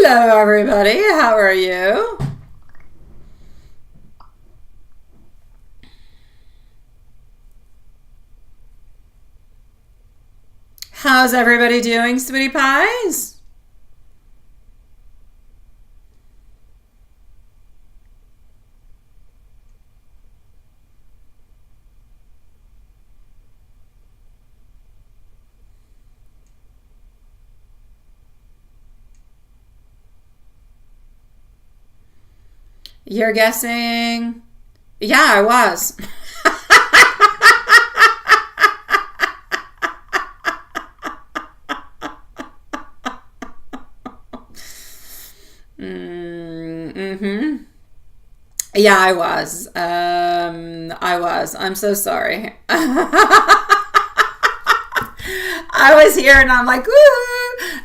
Hello, everybody. How are you? How's everybody doing, sweetie pies? You're guessing? Yeah, I was. Mm-hmm. Yeah, I was. I was. I'm so sorry. I was here and I'm like, woo,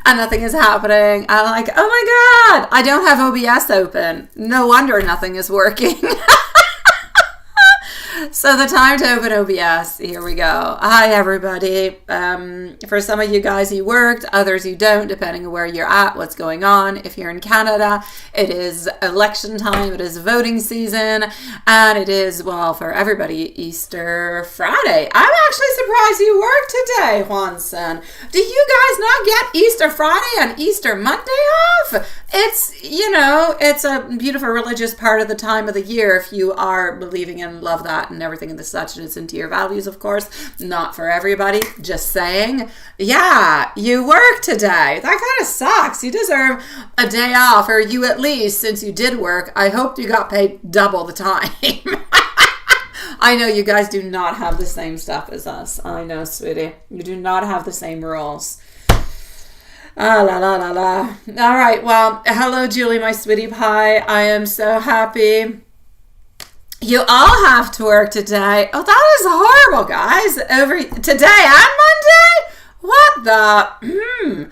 and nothing is happening. I'm like, oh my God, I don't have OBS open. No wonder nothing is working. So the time to open OBS, here we go. Hi, everybody. For some of you guys, you worked, others you don't, depending on where you're at, what's going on. If you're in Canada, it is election time, it is voting season, and it is, well, for everybody, Easter Friday. I'm actually surprised you worked today, Juanson. Do you guys not get Easter Friday and Easter Monday off? It's a beautiful religious part of the time of the year if you are believing and love that and everything and the such, and it's into your values, of course. Not for everybody, just saying. Yeah, you work today. That kind of sucks. You deserve a day off, or you at least, since you did work, I hope you got paid double the time. I know you guys do not have the same stuff as us. I know, sweetie. You do not have the same rules. Ah, la, la, la, la. All right. Well, hello, Julie, my sweetie pie. I am so happy. You all have to work today. Oh, that is horrible, guys. Over today and Monday? What the?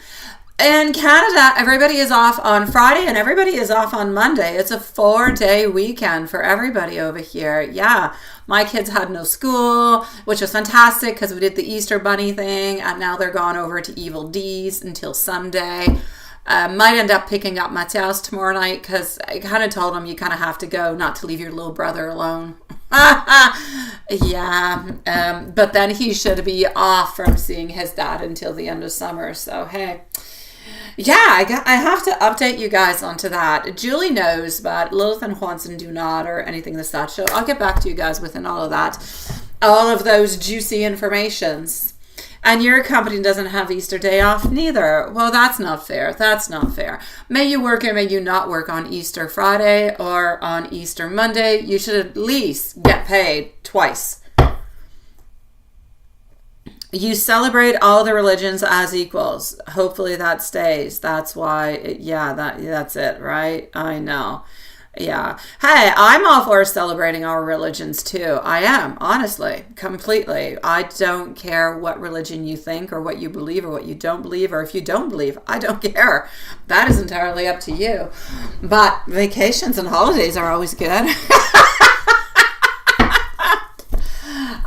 In Canada, everybody is off on Friday and everybody is off on Monday. It's a 4-day weekend for everybody over here. Yeah, my kids had no school, which was fantastic because we did the Easter Bunny thing, and now they're gone over to Evil D's until Sunday. Might end up picking up Matthias tomorrow night because I kind of told him you kind of have to go, not to leave your little brother alone. Yeah, but then he should be off from seeing his dad until the end of summer. So, hey. Yeah, I have to update you guys onto that. Julie knows, but Lilith and Juanson do not, or anything of such. So I'll get back to you guys within all of that. All of those juicy informations. And your company doesn't have Easter Day off neither. Well, that's not fair. That's not fair. May you work or may you not work on Easter Friday or on Easter Monday. You should at least get paid twice. You celebrate all the religions as equals. Hopefully that stays. That's why, that's it, right? I know. Yeah. Hey, I'm all for celebrating our religions too. I am, honestly, completely. I don't care what religion you think or what you believe or what you don't believe, or if you don't believe, I don't care. That is entirely up to you. But vacations and holidays are always good.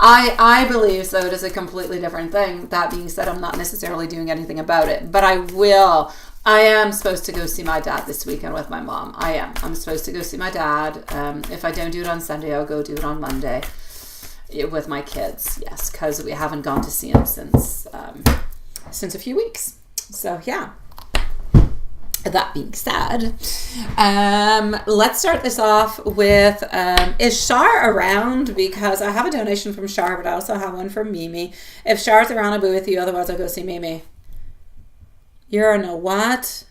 I believe so. It is a completely different thing. That being said, I'm not necessarily doing anything about it, but I am supposed to go see my dad this weekend with my mom. I am. I'm supposed to go see my dad. If I don't do it on Sunday, I'll go do it on Monday with my kids. Yes, because we haven't gone to see him since a few weeks. So yeah. That being said, let's start this off with, is Shar around? Because I have a donation from Shar, but I also have one from Mimi. If Shar's around, I'll be with you. Otherwise, I'll go see Mimi. You're in a what?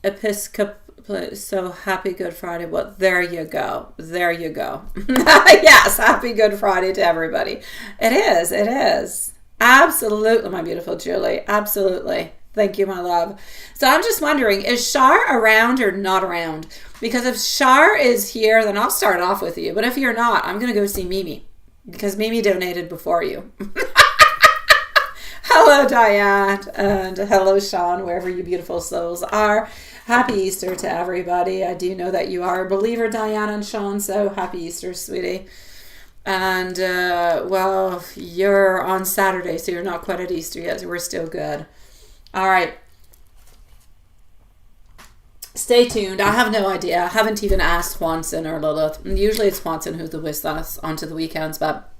Episcopal. So happy Good Friday. Well, there you go. There you go. Yes, happy Good Friday to everybody. It is. It is. Absolutely, my beautiful Julie. Absolutely. Thank you, my love. So I'm just wondering, is Shar around or not around? Because if Shar is here, then I'll start off with you. But if you're not, I'm going to go see Mimi. Because Mimi donated before you. Hello, Diane. And hello, Sean, wherever you beautiful souls are. Happy Easter to everybody. I do know that you are a believer, Diane and Sean. So happy Easter, sweetie. And, well, you're on Saturday, so you're not quite at Easter yet. So we're still good. All right. Stay tuned. I have no idea. I haven't even asked Swanson or Lilith. Usually it's Swanson who's with us onto the weekends, but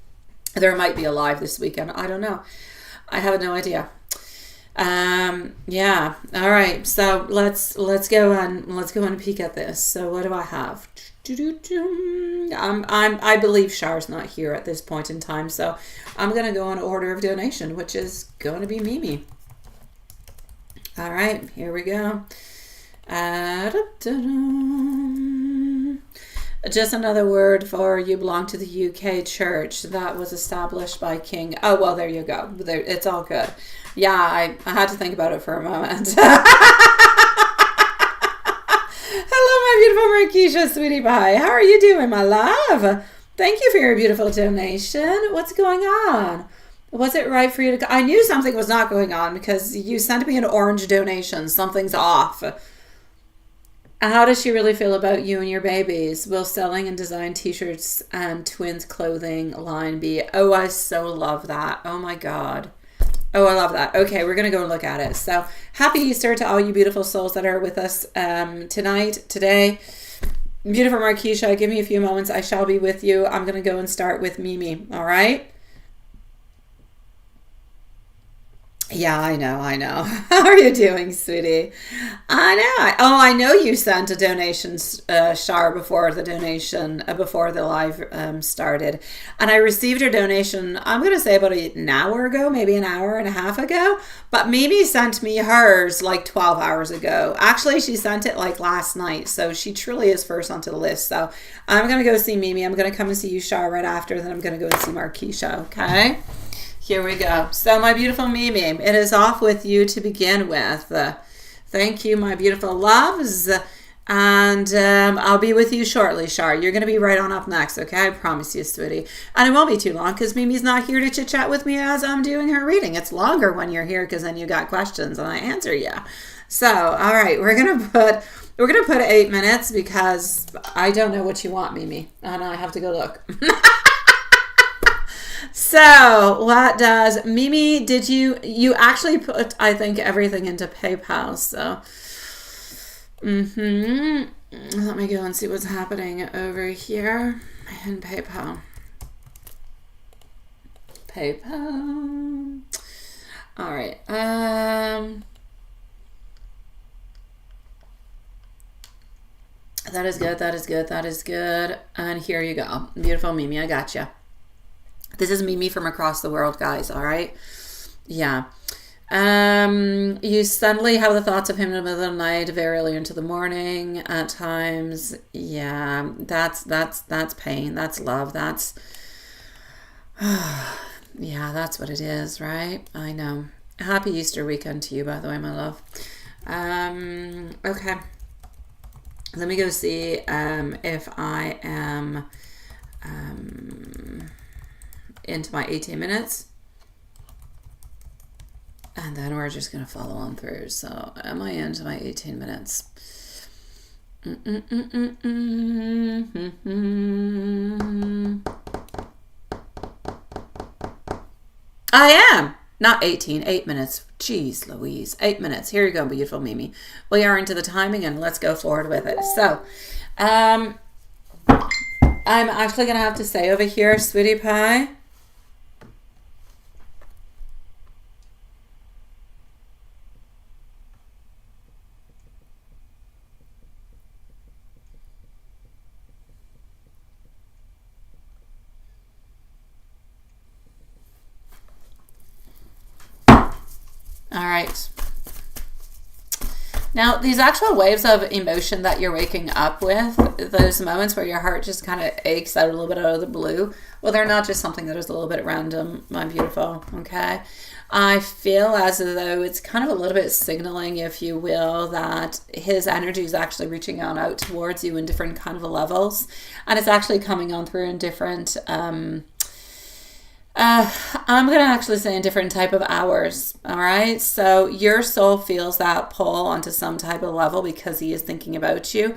there might be a live this weekend. I don't know. I have no idea. Yeah. All right. So let's go and peek at this. So what do I have? I believe Char's not here at this point in time, so I'm gonna go on order of donation, which is going to be Mimi. All right, here we go. Just another word for you belong to the UK church that was established by King. Oh, well, there you go. There, it's all good. Yeah, I had to think about it for a moment. Hello, my beautiful Markeisha, sweetie pie. How are you doing, my love? Thank you for your beautiful donation. What's going on? Was it right for you to... I knew something was not going on because you sent me an orange donation. Something's off. How does she really feel about you and your babies? Will selling and design t-shirts and twins clothing line be... Oh, I so love that. Oh my God. Oh, I love that. Okay, we're going to go look at it. So happy Easter to all you beautiful souls that are with us today. Beautiful Markeisha, give me a few moments. I shall be with you. I'm going to go and start with Mimi. All right? Yeah, I know. How are you doing, sweetie? I know. I know you sent a donation, Char, before the donation, before the live started. And I received your donation, I'm going to say about an hour ago, maybe an hour and a half ago. But Mimi sent me hers like 12 hours ago. Actually, she sent it like last night. So she truly is first onto the list. So I'm going to go see Mimi. I'm going to come and see you, Char, right after. Then I'm going to go and see Markeisha, okay? Here we go. So my beautiful Mimi, it is off with you to begin with. Thank you, my beautiful loves. And I'll be with you shortly, Char. You're going to be right on up next, okay? I promise you, sweetie. And it won't be too long because Mimi's not here to chit-chat with me as I'm doing her reading. It's longer when you're here because then you got questions and I answer you. So, all right, we're going to put 8 minutes because I don't know what you want, Mimi. And I have to go look. So what does Mimi, did you actually put, I think, everything into PayPal. So let me go and see what's happening over here in PayPal. All right. That is good. And here you go. Beautiful Mimi, I got you. This is Mimi from across the world, guys, all right? Yeah. You suddenly have the thoughts of him in the middle of the night, very early into the morning at times. Yeah, that's pain. That's love. That's... yeah, that's what it is, right? I know. Happy Easter weekend to you, by the way, my love. Okay. Let me go see if I am... into my 18 minutes, and then we're just going to follow on through. So am I into my 18 minutes? I am not 18, 8 minutes. Jeez Louise, 8 minutes. Here you go, beautiful Mimi. We are into the timing and let's go forward with it. So I'm actually going to have to say over here, sweetie pie, all right. Now, these actual waves of emotion that you're waking up with, those moments where your heart just kind of aches out a little bit out of the blue, well, they're not just something that is a little bit random, my beautiful, okay? I feel as though it's kind of a little bit signaling, if you will, that his energy is actually reaching out towards you in different kind of levels, and it's actually coming on through in different... I'm going to actually say in different type of hours, all right? So your soul feels that pull onto some type of level because he is thinking about you.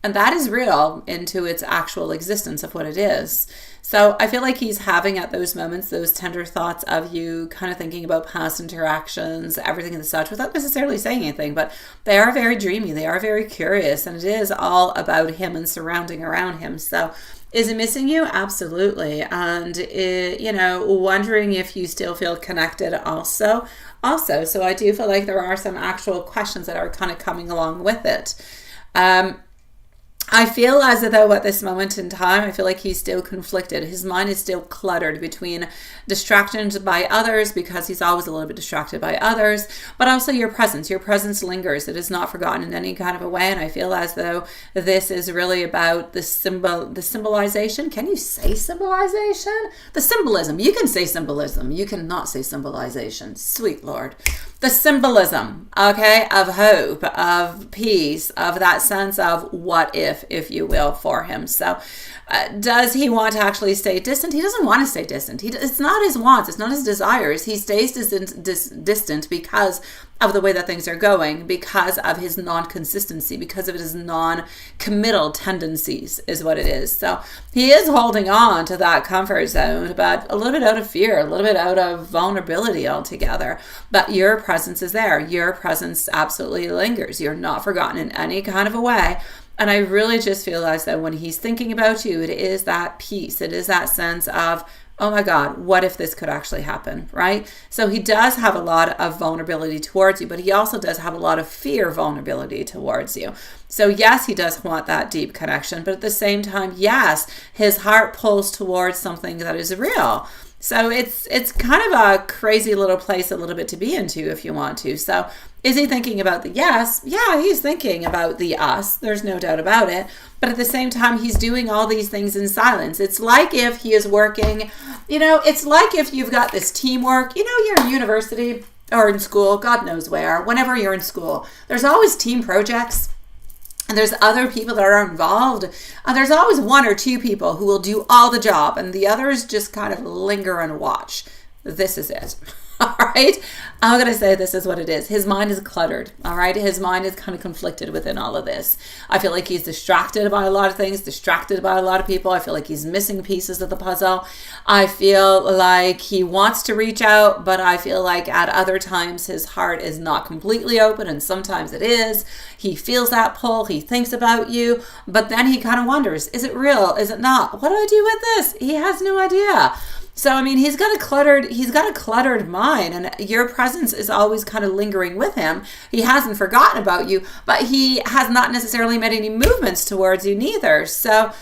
And that is real into its actual existence of what it is. So I feel like he's having at those moments those tender thoughts of you, kind of thinking about past interactions, everything and such, without necessarily saying anything. But they are very dreamy, they are very curious, and it is all about him and surrounding around him. So is it missing you? Absolutely. And wondering if you still feel connected also. So I do feel like there are some actual questions that are kind of coming along with it. I feel as though at this moment in time, I feel like he's still conflicted. His mind is still cluttered between distractions by others, because he's always a little bit distracted by others, but also your presence. Your presence lingers. It is not forgotten in any kind of a way. And I feel as though this is really about the symbolization. Can you say symbolization? The symbolism. You can say symbolism. You cannot say symbolization. Sweet Lord. The symbolism, okay, of hope, of peace, of that sense of what if you will, for him. So does he want to actually stay distant? He doesn't want to stay distant. It's not his wants. It's not his desires. He stays distant because of the way that things are going, because of his non-consistency, because of his non-committal tendencies is what it is. So he is holding on to that comfort zone, but a little bit out of fear, a little bit out of vulnerability altogether. But your presence is there. Your presence absolutely lingers. You're not forgotten in any kind of a way. And I really just feel as though when he's thinking about you, it is that peace. It is that sense of, oh my God, what if this could actually happen, right? So he does have a lot of vulnerability towards you, but he also does have a lot of fear vulnerability towards you. So yes, he does want that deep connection, but at the same time, yes, his heart pulls towards something that is real. So it's kind of a crazy little place a little bit to be into if you want to. So is he thinking about the yes? Yeah, he's thinking about the us. There's no doubt about it. But at the same time, he's doing all these things in silence. It's like if he is working, it's like if you've got this teamwork, you're in university or in school, God knows where, whenever you're in school, there's always team projects. And there's other people that are involved. There's always one or two people who will do all the job, and the others just kind of linger and watch. This is it. All right. I'm going to say this is what it is. His mind is cluttered. All right. His mind is kind of conflicted within all of this. I feel like he's distracted by a lot of things, distracted by a lot of people. I feel like he's missing pieces of the puzzle. I feel like he wants to reach out, but I feel like at other times his heart is not completely open, and sometimes it is. He feels that pull. He thinks about you, but then he kind of wonders, is it real? Is it not? What do I do with this? He has no idea. So, I mean, he's got a cluttered mind, and your presence is always kind of lingering with him. He hasn't forgotten about you, but he has not necessarily made any movements towards you neither. So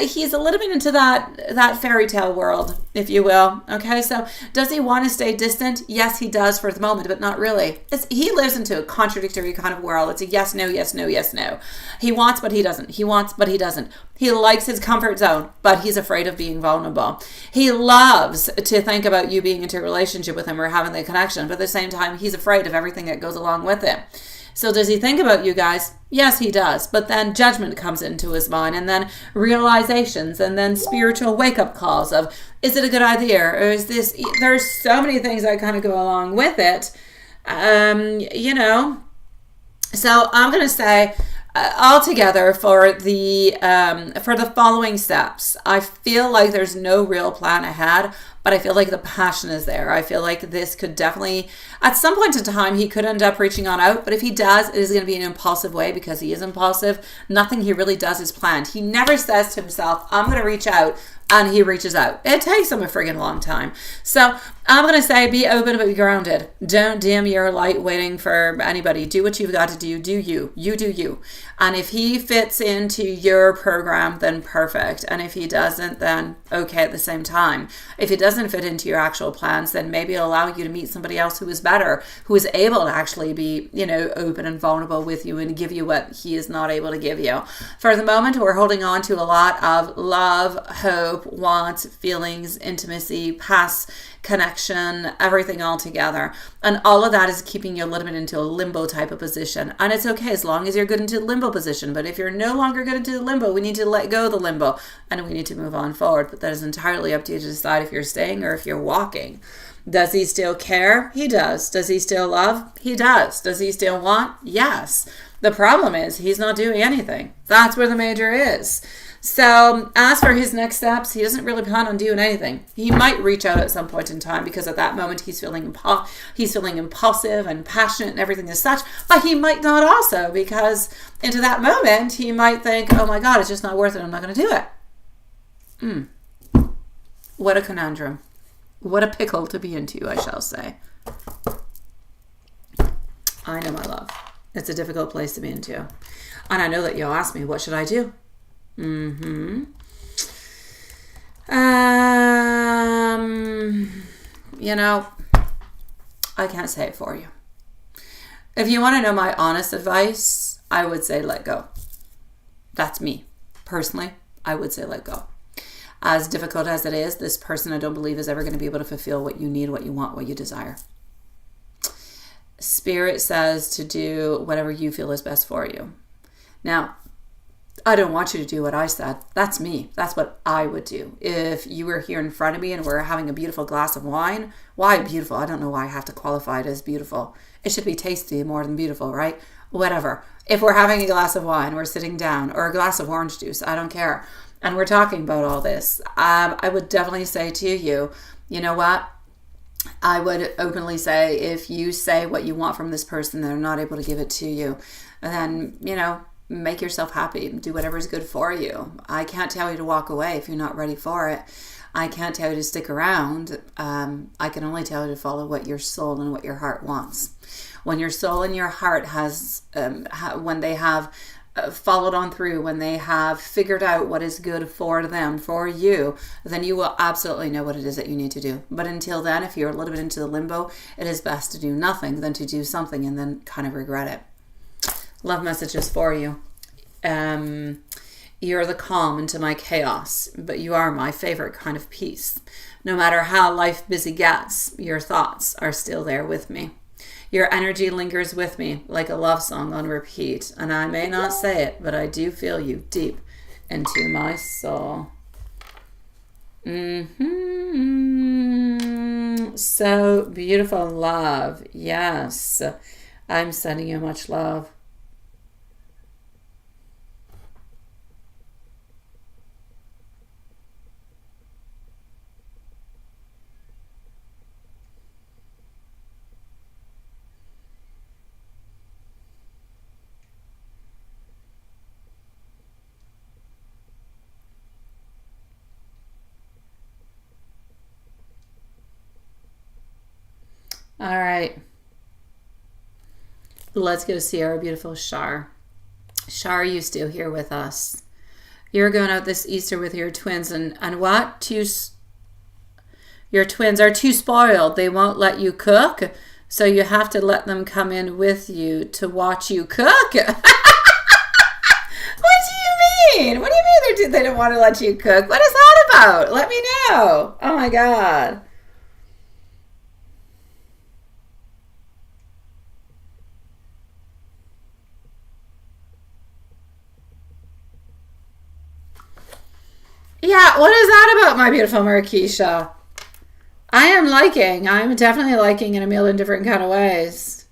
he's a little bit into that fairy tale world, if you will. Okay, so does he want to stay distant? Yes, he does for the moment, but not really. He lives into a contradictory kind of world. It's a yes, no, yes, no, yes, no. He wants, but he doesn't. He wants, but he doesn't. He likes his comfort zone, but he's afraid of being vulnerable. He loves to think about you being into a relationship with him or having the connection, but at the same time, he's afraid of everything that goes along with it. So does he think about you guys? Yes, he does. But then judgment comes into his mind, and then realizations, and then spiritual wake-up calls of, is it a good idea? Or is this, there's so many things that kind of go along with it. So I'm going to say, altogether for the following steps, I feel like there's no real plan ahead, but I feel like the passion is there. I feel like this could definitely, at some point in time, he could end up reaching on out, but if he does, it is going to be an impulsive way, because he is impulsive. Nothing he really does is planned. He never says to himself, I'm going to reach out, and he reaches out. It takes him a friggin' long time. So I'm going to say, be open, but be grounded. Don't dim your light waiting for anybody. Do what you've got to do. Do you. You do you. And if he fits into your program, then perfect. And if he doesn't, then okay at the same time. If it doesn't fit into your actual plans, then maybe it'll allow you to meet somebody else who is better, who is able to actually be, open and vulnerable with you and give you what he is not able to give you. For the moment, we're holding on to a lot of love, hope, wants, feelings, intimacy, past connection, everything all together. And all of that is keeping you a little bit into a limbo type of position. And it's okay as long as you're good into the limbo position. But if you're no longer good into the limbo, we need to let go of the limbo and we need to move on forward. But that is entirely up to you to decide if you're staying or if you're walking. Does he still care? He does. Does he still love? He does. Does he still want? Yes. The problem is he's not doing anything. That's where the major is. So as for his next steps, he doesn't really plan on doing anything. He might reach out at some point in time because at that moment he's feeling impulsive and passionate and everything as such. But he might not also, because into that moment he might think, oh my God, it's just not worth it. I'm not going to do it. What a conundrum. What a pickle to be into, I shall say. I know, my love. It's a difficult place to be into. And I know that you'll ask me, what should I do? You know, I can't say it for you. If you want to know my honest advice, I would say let go. That's me. Personally, I would say let go. As difficult as it is, this person I don't believe is ever going to be able to fulfill what you need, what you want, what you desire. Spirit says to do whatever you feel is best for you. Now, I don't want you to do what I said. That's me. That's what I would do. If you were here in front of me and we're having a beautiful glass of wine, why beautiful? I don't know why I have to qualify it as beautiful. It should be tasty more than beautiful, right? Whatever. If we're having a glass of wine, we're sitting down, or a glass of orange juice, I don't care, and we're talking about all this, I would definitely say to you, you know what? I would openly say, if you say what you want from this person, they're not able to give it to you, then, you know, make yourself happy. Do whatever is good for you. I can't tell you to walk away if you're not ready for it. I can't tell you to stick around. I can only tell you to follow what your soul and what your heart wants. When your soul and your heart has, when they have followed on through, when they have figured out what is good for them, for you, then you will absolutely know what it is that you need to do. But until then, if you're a little bit into the limbo, it is best to do nothing than to do something and then kind of regret it. Love messages for you. You're the calm into my chaos, but you are my favorite kind of peace. No matter how life busy gets, your thoughts are still there with me. Your energy lingers with me like a love song on repeat, and I may not say it, but I do feel you deep into my soul. So beautiful, love. Yes, I'm sending you much love. All right. Let's go see our beautiful Shar. Shar, you still here with us? You're going out this Easter with your twins, and what? Your twins are too spoiled. They won't let you cook, so you have to let them come in with you to watch you cook. What do you mean? What do you mean they don't want to let you cook? What is that about? Let me know. Oh my God. Yeah, what is that about, my beautiful Marquisha? I'm definitely liking in a million different kind of ways.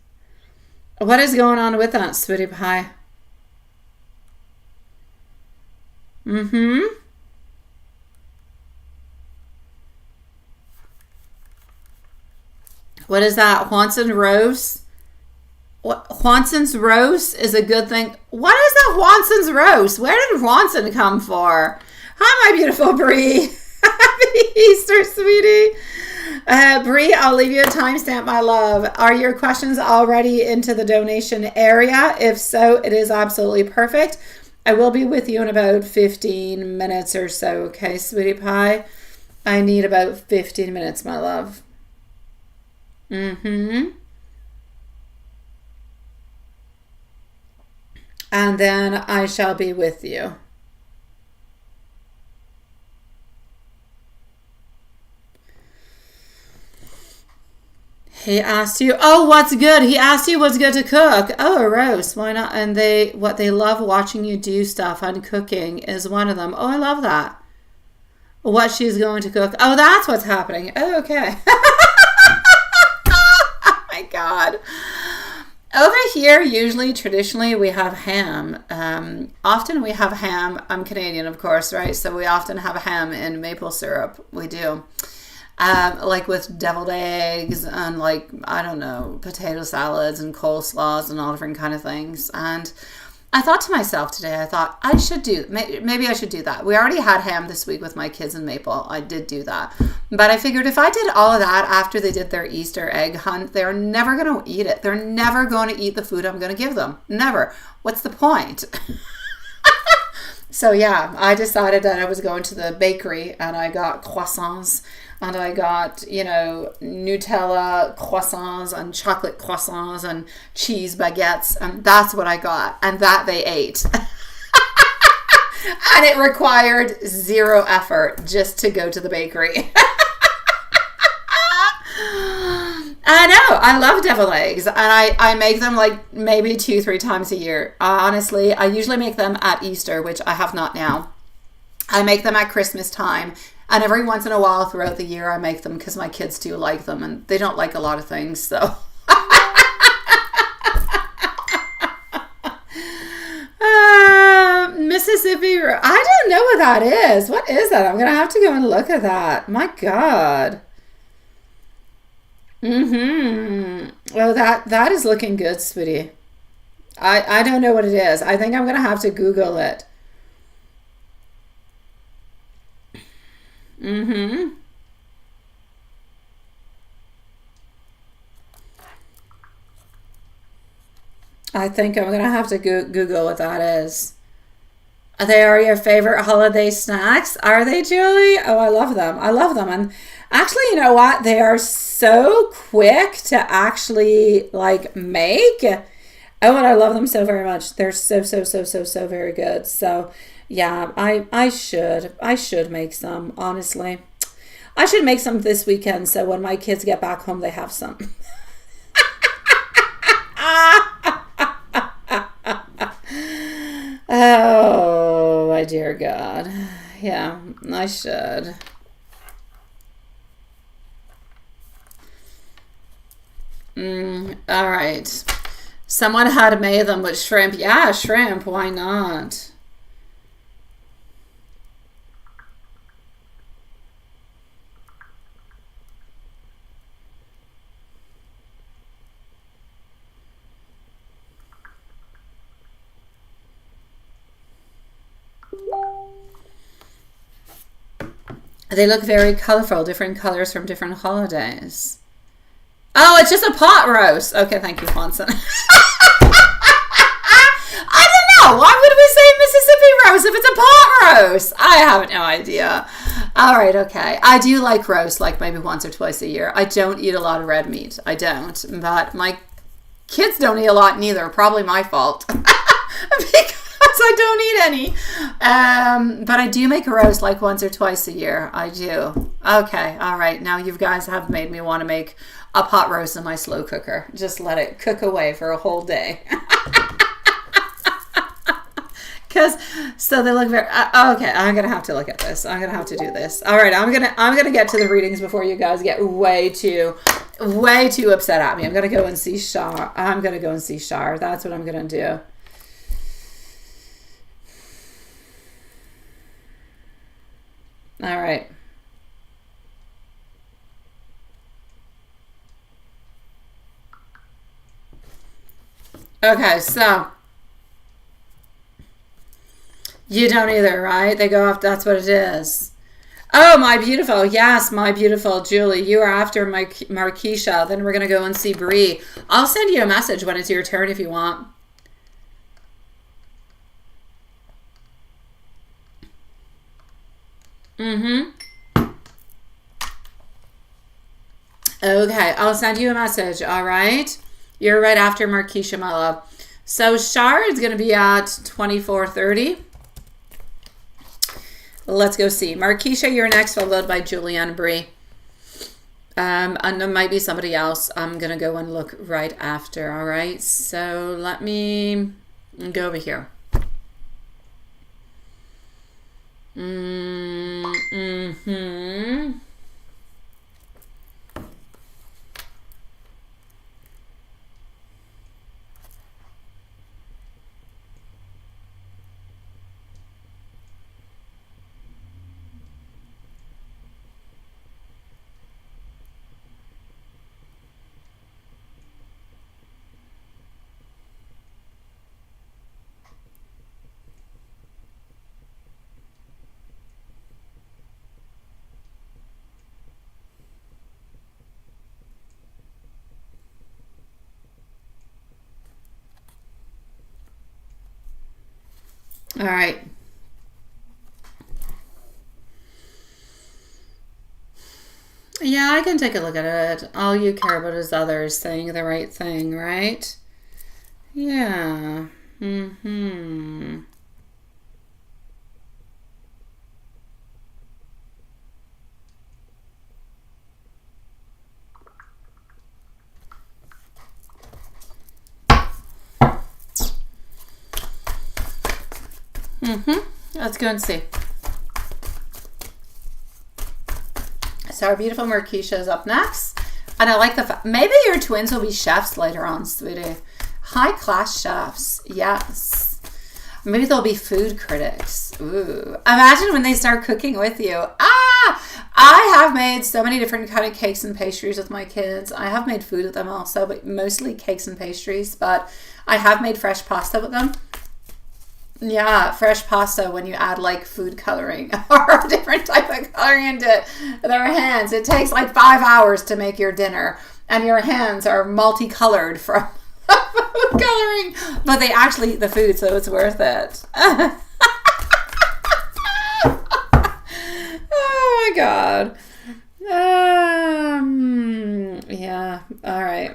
What is going on with that, sweetie pie? What is that? Whanson's roast? What, Whanson's roast is a good thing. What is that Whanson's roast? Where did Whanson come for? Hi, my beautiful Bree. Happy Easter, sweetie. Bree, I'll leave you a timestamp, my love. Are your questions already into the donation area? If so, it is absolutely perfect. I will be with you in about 15 minutes or so. Okay, sweetie pie? I need about 15 minutes, my love. And then I shall be with you. He asked you, oh, what's good? He asked you what's good to cook. Oh, a roast. Why not? And what they love watching you do stuff, and cooking is one of them. Oh, I love that. What she's going to cook. Oh, that's what's happening. Oh, okay. my God. Over here, usually, traditionally, we have ham. Often we have ham. I'm Canadian, of course, right? So we often have ham in maple syrup. We do. Like with deviled eggs and like, I don't know, potato salads and coleslaws and all different kind of things. And I thought to myself today, maybe I should do that. We already had ham this week with my kids in Maple. I did do that. But I figured if I did all of that after they did their Easter egg hunt, they're never going to eat it. They're never going to eat the food I'm going to give them. Never. What's the point? So yeah, I decided that I was going to the bakery and I got croissants and I got, Nutella croissants and chocolate croissants and cheese baguettes, and that's what I got, and that they ate. And it required zero effort just to go to the bakery. I know, I love deviled eggs, and I make them like maybe 2-3 times a year. Honestly, I usually make them at Easter, which I have not now. I make them at Christmas time, and every once in a while throughout the year I make them because my kids do like them, and they don't like a lot of things, so. Mississippi, I don't know what that is. What is that? I'm going to have to go and look at that. My God. Oh, that is looking good, sweetie. I don't know what it is. I think I'm going to have to Google it. I think I'm going to have to Google what that is. They are your favorite holiday snacks, are they, Julie? Oh, I love them. I love them. And actually, you know what? They are so quick to actually like make. Oh, and I love them so very much. They're so very good. So yeah, I should make some, honestly. I should make some this weekend so when my kids get back home, they have some. Oh, my dear God. Yeah, I should. All right. Someone had made them with shrimp. Yeah, shrimp. Why not? They look very colorful, different colors from different holidays. Oh, it's just a pot roast. Okay, thank you, Fonson. I don't know. Why would we say Mississippi roast if it's a pot roast? I have no idea. All right, okay. I do like roast, like maybe once or twice a year. I don't eat a lot of red meat. I don't. But my kids don't eat a lot neither. Probably my fault. Because I don't eat any. But I do make a roast like once or twice a year. I do. Okay, all right. Now you guys have made me want to make a pot roast in my slow cooker. Just let it cook away for a whole day. So they look very okay. I'm gonna have to look at this. I'm gonna have to do this. All right, I'm gonna get to the readings before you guys get way too upset at me. I'm gonna go and see Shar. That's what I'm gonna do. All right. Okay, so you don't either, right? They go off, that's what it is. Oh, my beautiful. Yes, my beautiful Julie. You are after Marquisha. Then we're going to go and see Bree. I'll send you a message when it's your turn if you want. Okay, I'll send you a message, all right? You're right after Marquisha, my love. So Shar is going to be at 24:30. Let's go see. Marquisha, you're next, followed by Julianne Bree. And there might be somebody else. I'm going to go and look right after, all right? So let me go over here. All right. Yeah, I can take a look at it. All you care about is others saying the right thing, right? Yeah. Mm-hmm. Let's go and see. So our beautiful Merkeisha is up next. And I like the fact, maybe your twins will be chefs later on, sweetie. High class chefs. Yes. Maybe they'll be food critics. Ooh. Imagine when they start cooking with you. I have made so many different kind of cakes and pastries with my kids. I have made food with them also, but mostly cakes and pastries. But I have made fresh pasta with them. Yeah, fresh pasta when you add like food coloring or a different type of coloring into their hands. It takes like 5 hours to make your dinner, and your hands are multicolored from food coloring, but they actually eat the food, so it's worth it. Oh my God. Yeah, all right.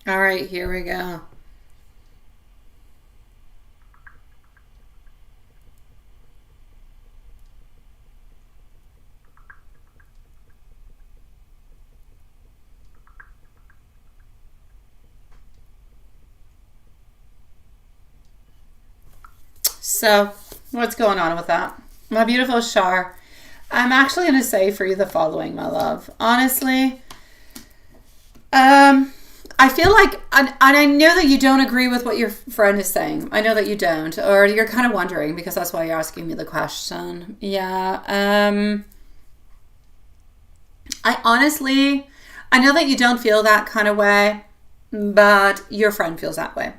All right, here we go. So, what's going on with that? My beautiful Shar, I'm actually going to say for you the following, my love. Honestly, I feel like, and I know that you don't agree with what your friend is saying. I know that you don't, or you're kind of wondering because that's why you're asking me the question. Yeah. I know that you don't feel that kind of way, but your friend feels that way.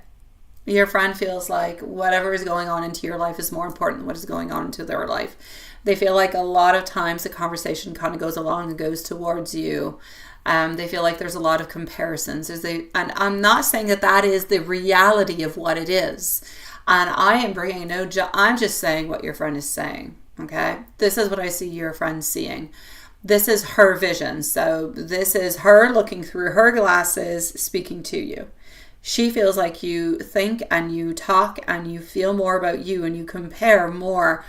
Your friend feels like whatever is going on into your life is more important than what is going on into their life. They feel like a lot of times the conversation kind of goes along and goes towards you. They feel like there's a lot of comparisons. And I'm not saying that that is the reality of what it is. And I am bringing I'm just saying what your friend is saying. Okay? This is what I see your friend seeing. This is her vision. So this is her looking through her glasses, speaking to you. She feels like you think and you talk and you feel more about you and you compare more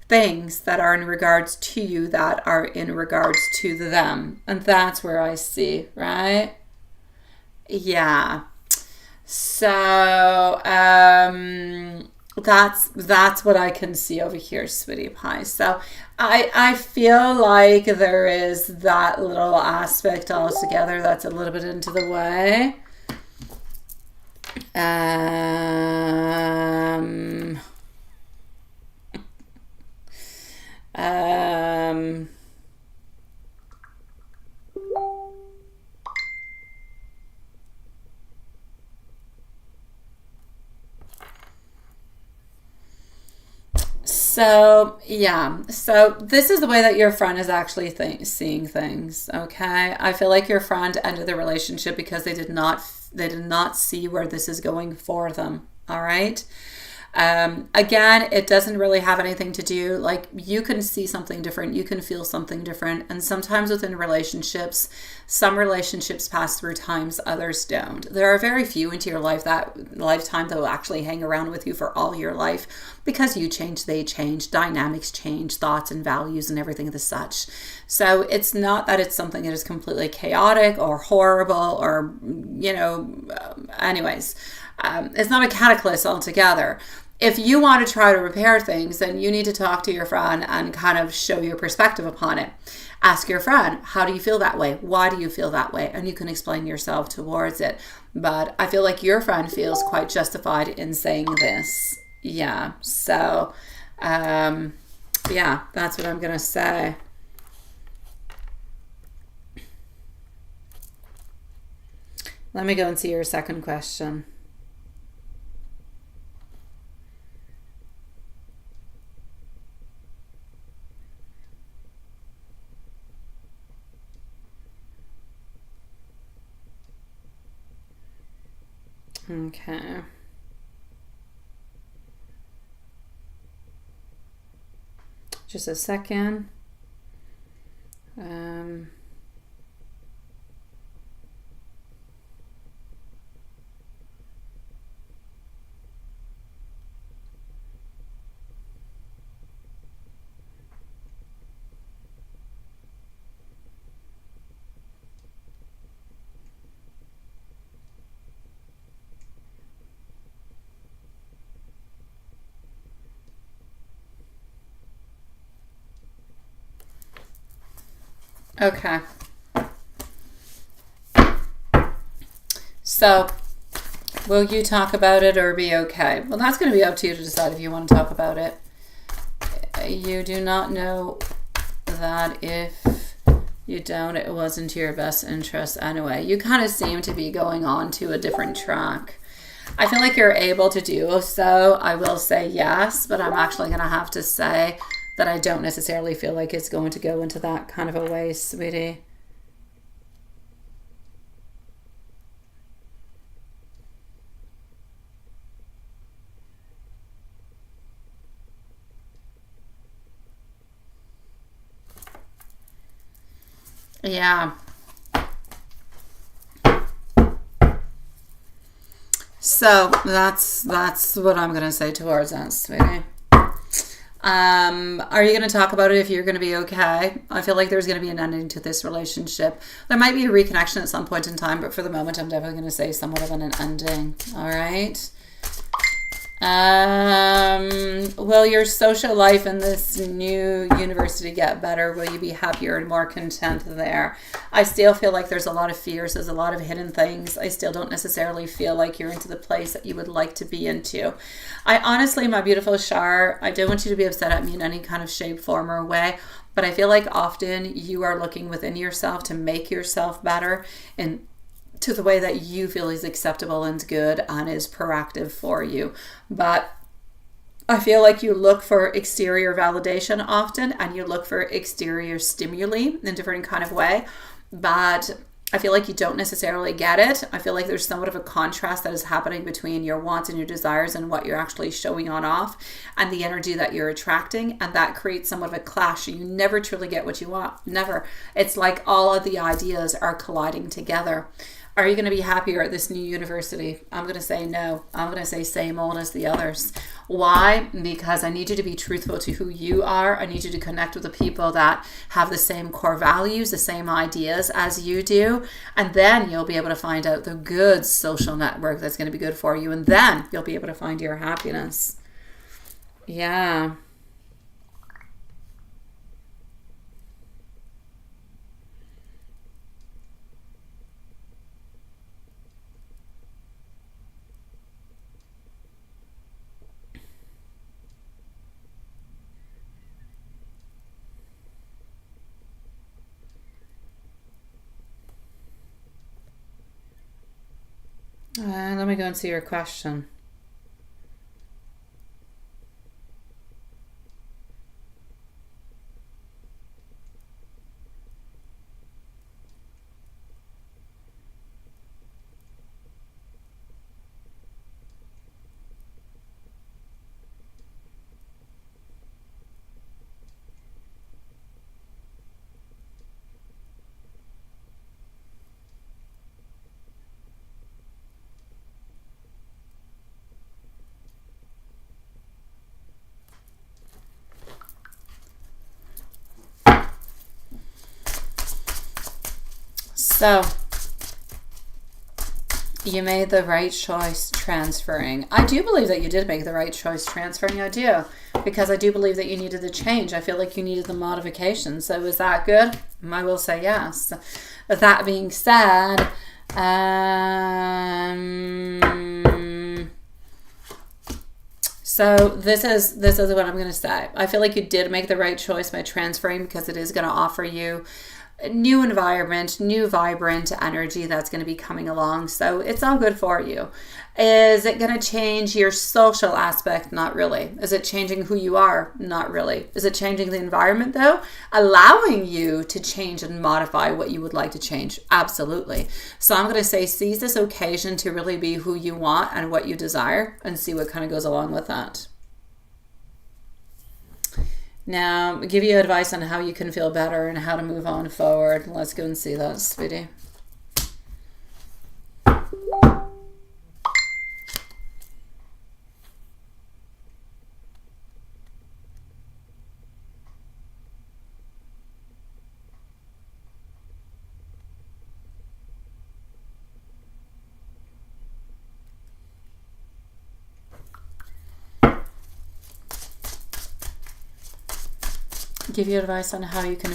things that are in regards to you that are in regards to them. And that's where I see, right? Yeah. So that's what I can see over here, sweetie pie. So I feel like there is that little aspect altogether that's a little bit into the way. So, yeah. So, this is the way that your friend is actually seeing things, okay? I feel like your friend ended the relationship because they did not see where this is going for them, all right? Again, it doesn't really have anything to do, like, you can see something different, you can feel something different, and sometimes within relationships, some relationships pass through times, others don't. There are very few into your lifetime that will actually hang around with you for all your life, because you change, they change, dynamics change, thoughts and values and everything of the such. So it's not that it's something that is completely chaotic or horrible or, anyways, it's not a cataclysm altogether. If you want to try to repair things, then you need to talk to your friend and kind of show your perspective upon it. Ask your friend, how do you feel that way? Why do you feel that way? And you can explain yourself towards it. But I feel like your friend feels quite justified in saying this. Yeah, so Yeah, that's what I'm going to say. Let me go and see your second question. Okay. Just a second. Okay. So, will you talk about it or be okay? Well, that's going to be up to you to decide if you want to talk about it. You do not know that if you don't, it wasn't to your best interest anyway. You kind of seem to be going on to a different track. I feel like you're able to do so. I will say yes, but I'm actually going to have to say that I don't necessarily feel like it's going to go into that kind of a way, sweetie. Yeah. So that's what I'm going to say towards that, sweetie. Are you going to talk about it if you're going to be okay? I feel like there's going to be an ending to this relationship. There might be a reconnection at some point in time, but for the moment, I'm definitely going to say somewhat of an ending. All right. Will your social life in this new university get better? Will you be happier and more content there? I still feel like there's a lot of fears. There's a lot of hidden things. I still don't necessarily feel like you're into the place that you would like to be into. I honestly, my beautiful Shar, I don't want you to be upset at me in any kind of shape, form, or way. But I feel like often you are looking within yourself to make yourself better and to the way that you feel is acceptable and good and is proactive for you. But I feel like you look for exterior validation often, and you look for exterior stimuli in different kind of way. But I feel like you don't necessarily get it. I feel like there's somewhat of a contrast that is happening between your wants and your desires and what you're actually showing on off and the energy that you're attracting. And that creates somewhat of a clash. You never truly get what you want. Never. It's like all of the ideas are colliding together. Are you going to be happier at this new university? I'm going to say no. I'm going to say same old as the others. Why? Because I need you to be truthful to who you are. I need you to connect with the people that have the same core values, the same ideas as you do. And then you'll be able to find out the good social network that's going to be good for you. And then you'll be able to find your happiness. Yeah. Let me go and see your question. So, you made the right choice transferring. I do believe that you did make the right choice transferring. I do. Because I do believe that you needed the change. I feel like you needed the modification. So is that good? I will say yes. That being said, So this is what I'm going to say. I feel like you did make the right choice by transferring, because it is going to offer you a new environment, new vibrant energy that's going to be coming along. So it's all good for you. Is it going to change your social aspect? Not really. Is it changing who you are? Not really. Is it changing the environment though? Allowing you to change and modify what you would like to change? Absolutely. So I'm going to say seize this occasion to really be who you want and what you desire, and see what kind of goes along with that. Now, give you advice on how you can feel better and how to move on forward. Let's go and see that, sweetie. Give you advice on how you can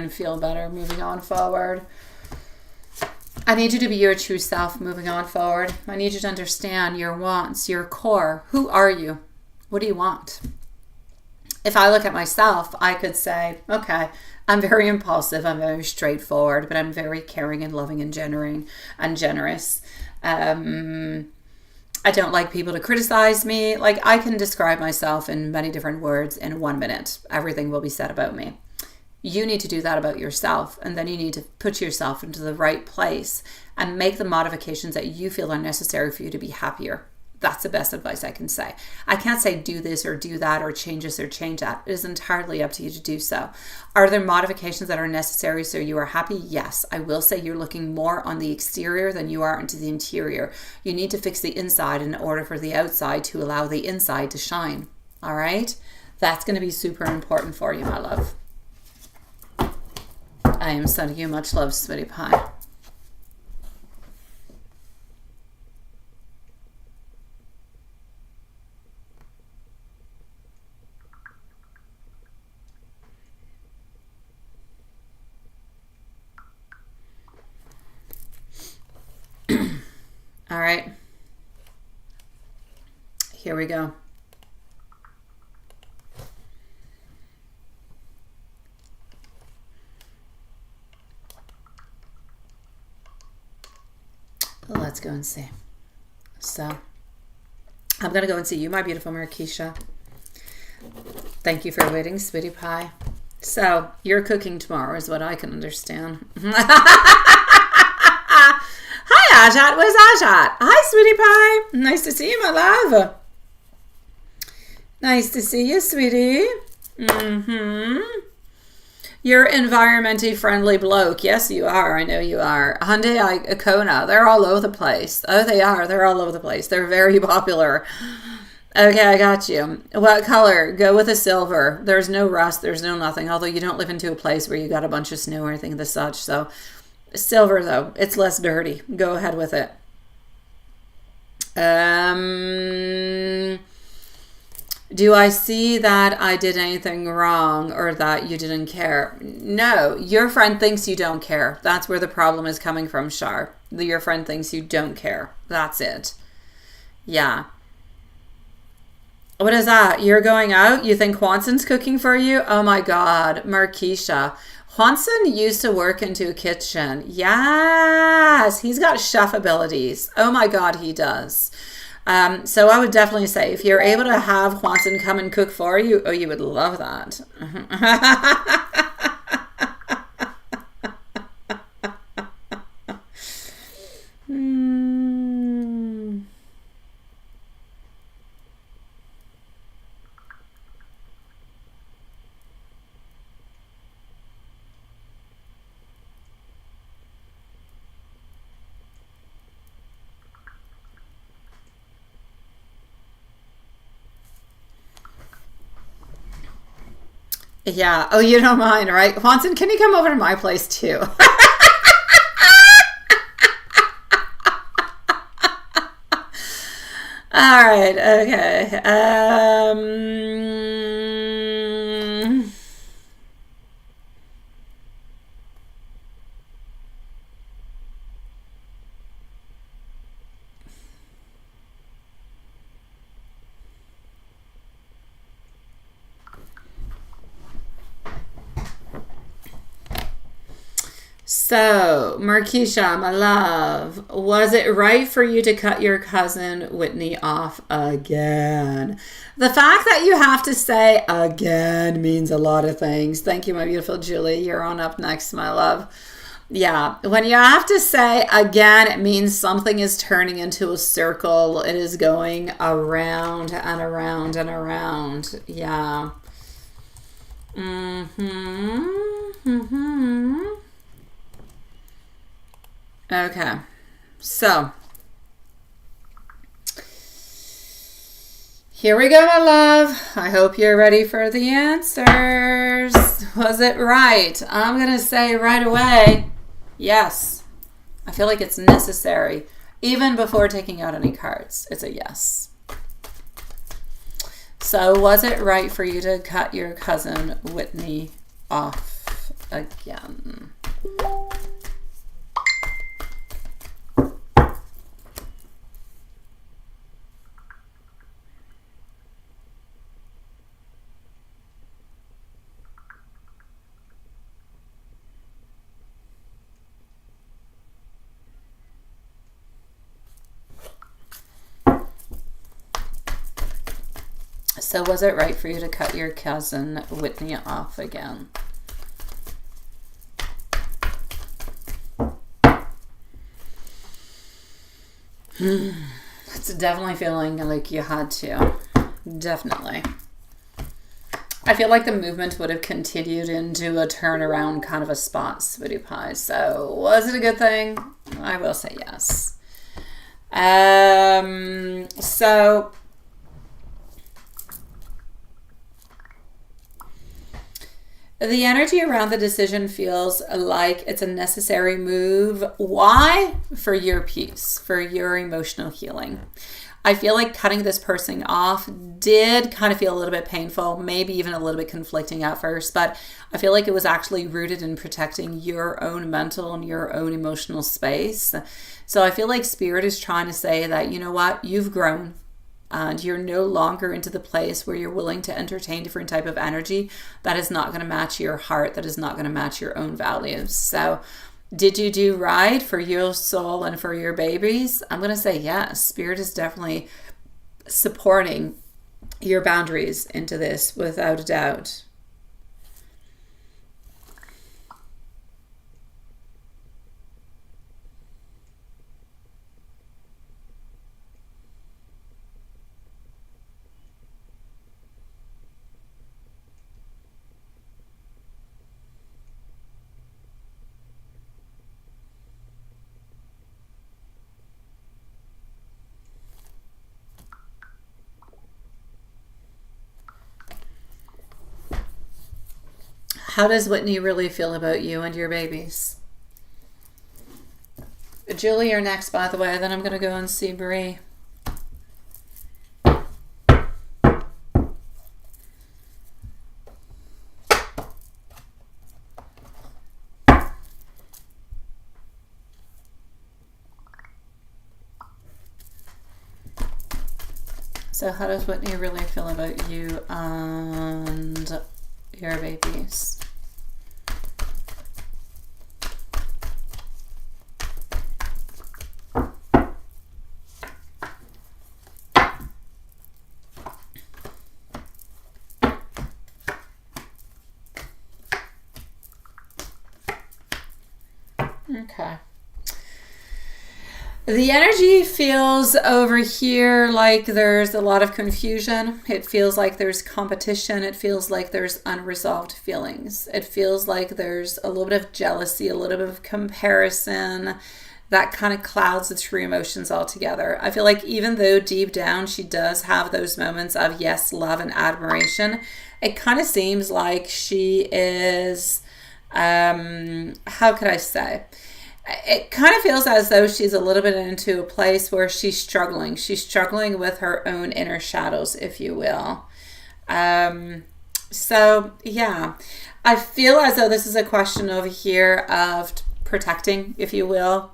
feel better moving on forward. I need you to be your true self moving on forward. I need you to understand your wants, your core. Who are you? What do you want? If I look at myself, I could say, okay, I'm very impulsive, I'm very straightforward, but I'm very caring and loving and generous. I don't like people to criticize me. Like, I can describe myself in many different words in 1 minute. Everything will be said about me. You need to do that about yourself, and then you need to put yourself into the right place and make the modifications that you feel are necessary for you to be happier. That's the best advice I can say. I can't say do this or do that or change this or change that. It is entirely up to you to do so. Are there modifications that are necessary so you are happy? Yes. I will say you're looking more on the exterior than you are into the interior. You need to fix the inside in order for the outside to allow the inside to shine. All right? That's going to be super important for you, my love. I am sending you much love, sweetie pie. All right. Here we go. Let's go and see. So, I'm going to go and see you, my beautiful Markeisha. Thank you for waiting, sweetie pie. So, you're cooking tomorrow is what I can understand. Hi, Ajat. Where's Ajat? Hi, sweetie pie. Nice to see you, my love. Nice to see you, sweetie. You're environmentally friendly bloke. Yes, you are. I know you are. Hyundai Kona. They're all over the place. Oh, they are. They're all over the place. They're very popular. Okay, I got you. What color? Go with a silver. There's no rust. There's no nothing. Although you don't live into a place where you got a bunch of snow or anything of the such. So silver, though. It's less dirty. Go ahead with it. Do I see that I did anything wrong or that you didn't care? No, your friend thinks you don't care. That's where the problem is coming from, Shar. Your friend thinks you don't care. That's it. Yeah. What is that? You're going out? You think Juanson's cooking for you? Oh my God, Markeisha. Juanson used to work into a kitchen. Yes, he's got chef abilities. Oh my God, he does. So I would definitely say if you're able to have Juanson come and cook for you, oh, you would love that. Yeah. Oh, you don't mind, right? Juanson, can you come over to my place too? All right. Okay. So, Markeisha, my love, was it right for you to cut your cousin Whitney off again? The fact that you have to say again means a lot of things. Thank you, my beautiful Julie. You're on up next, my love. Yeah, when you have to say again, it means something is turning into a circle. It is going around and around and around. Yeah. Okay, so here we go, my love. I hope you're ready for the answers. Was it right? I'm going to say right away, yes. I feel like it's necessary. Even before taking out any cards, it's a yes. So was it right for you to cut your cousin Whitney off again? So was it right for you to cut your cousin Whitney off again? It's definitely feeling like you had to. Definitely. I feel like the movement would have continued into a turnaround kind of a spot, Sweetie Pie. So was it a good thing? I will say yes. So the energy around the decision feels like it's a necessary move. Why? For your peace, for your emotional healing. I feel like cutting this person off did kind of feel a little bit painful, maybe even a little bit conflicting at first, but I feel like it was actually rooted in protecting your own mental and your own emotional space. So I feel like Spirit is trying to say that, you know what, you've grown. And you're no longer into the place where you're willing to entertain different type of energy that is not going to match your heart, that is not going to match your own values. So did you do right for your soul and for your babies? I'm going to say yes. Spirit is definitely supporting your boundaries into this without a doubt. How does Whitney really feel about you and your babies? Julie, you're next, by the way. Then I'm going to go and see Bree. So how does Whitney really feel about you and your babies? Okay. The energy feels over here like there's a lot of confusion. It feels like there's competition. It feels like there's unresolved feelings. It feels like there's a little bit of jealousy, a little bit of comparison that kind of clouds the true emotions altogether. I feel like even though deep down she does have those moments of yes, love and admiration, it kind of seems like she is, how could I say? It kind of feels as though she's a little bit into a place where she's struggling. She's struggling with her own inner shadows, if you will. So, yeah. I feel as though this is a question over here of protecting, if you will,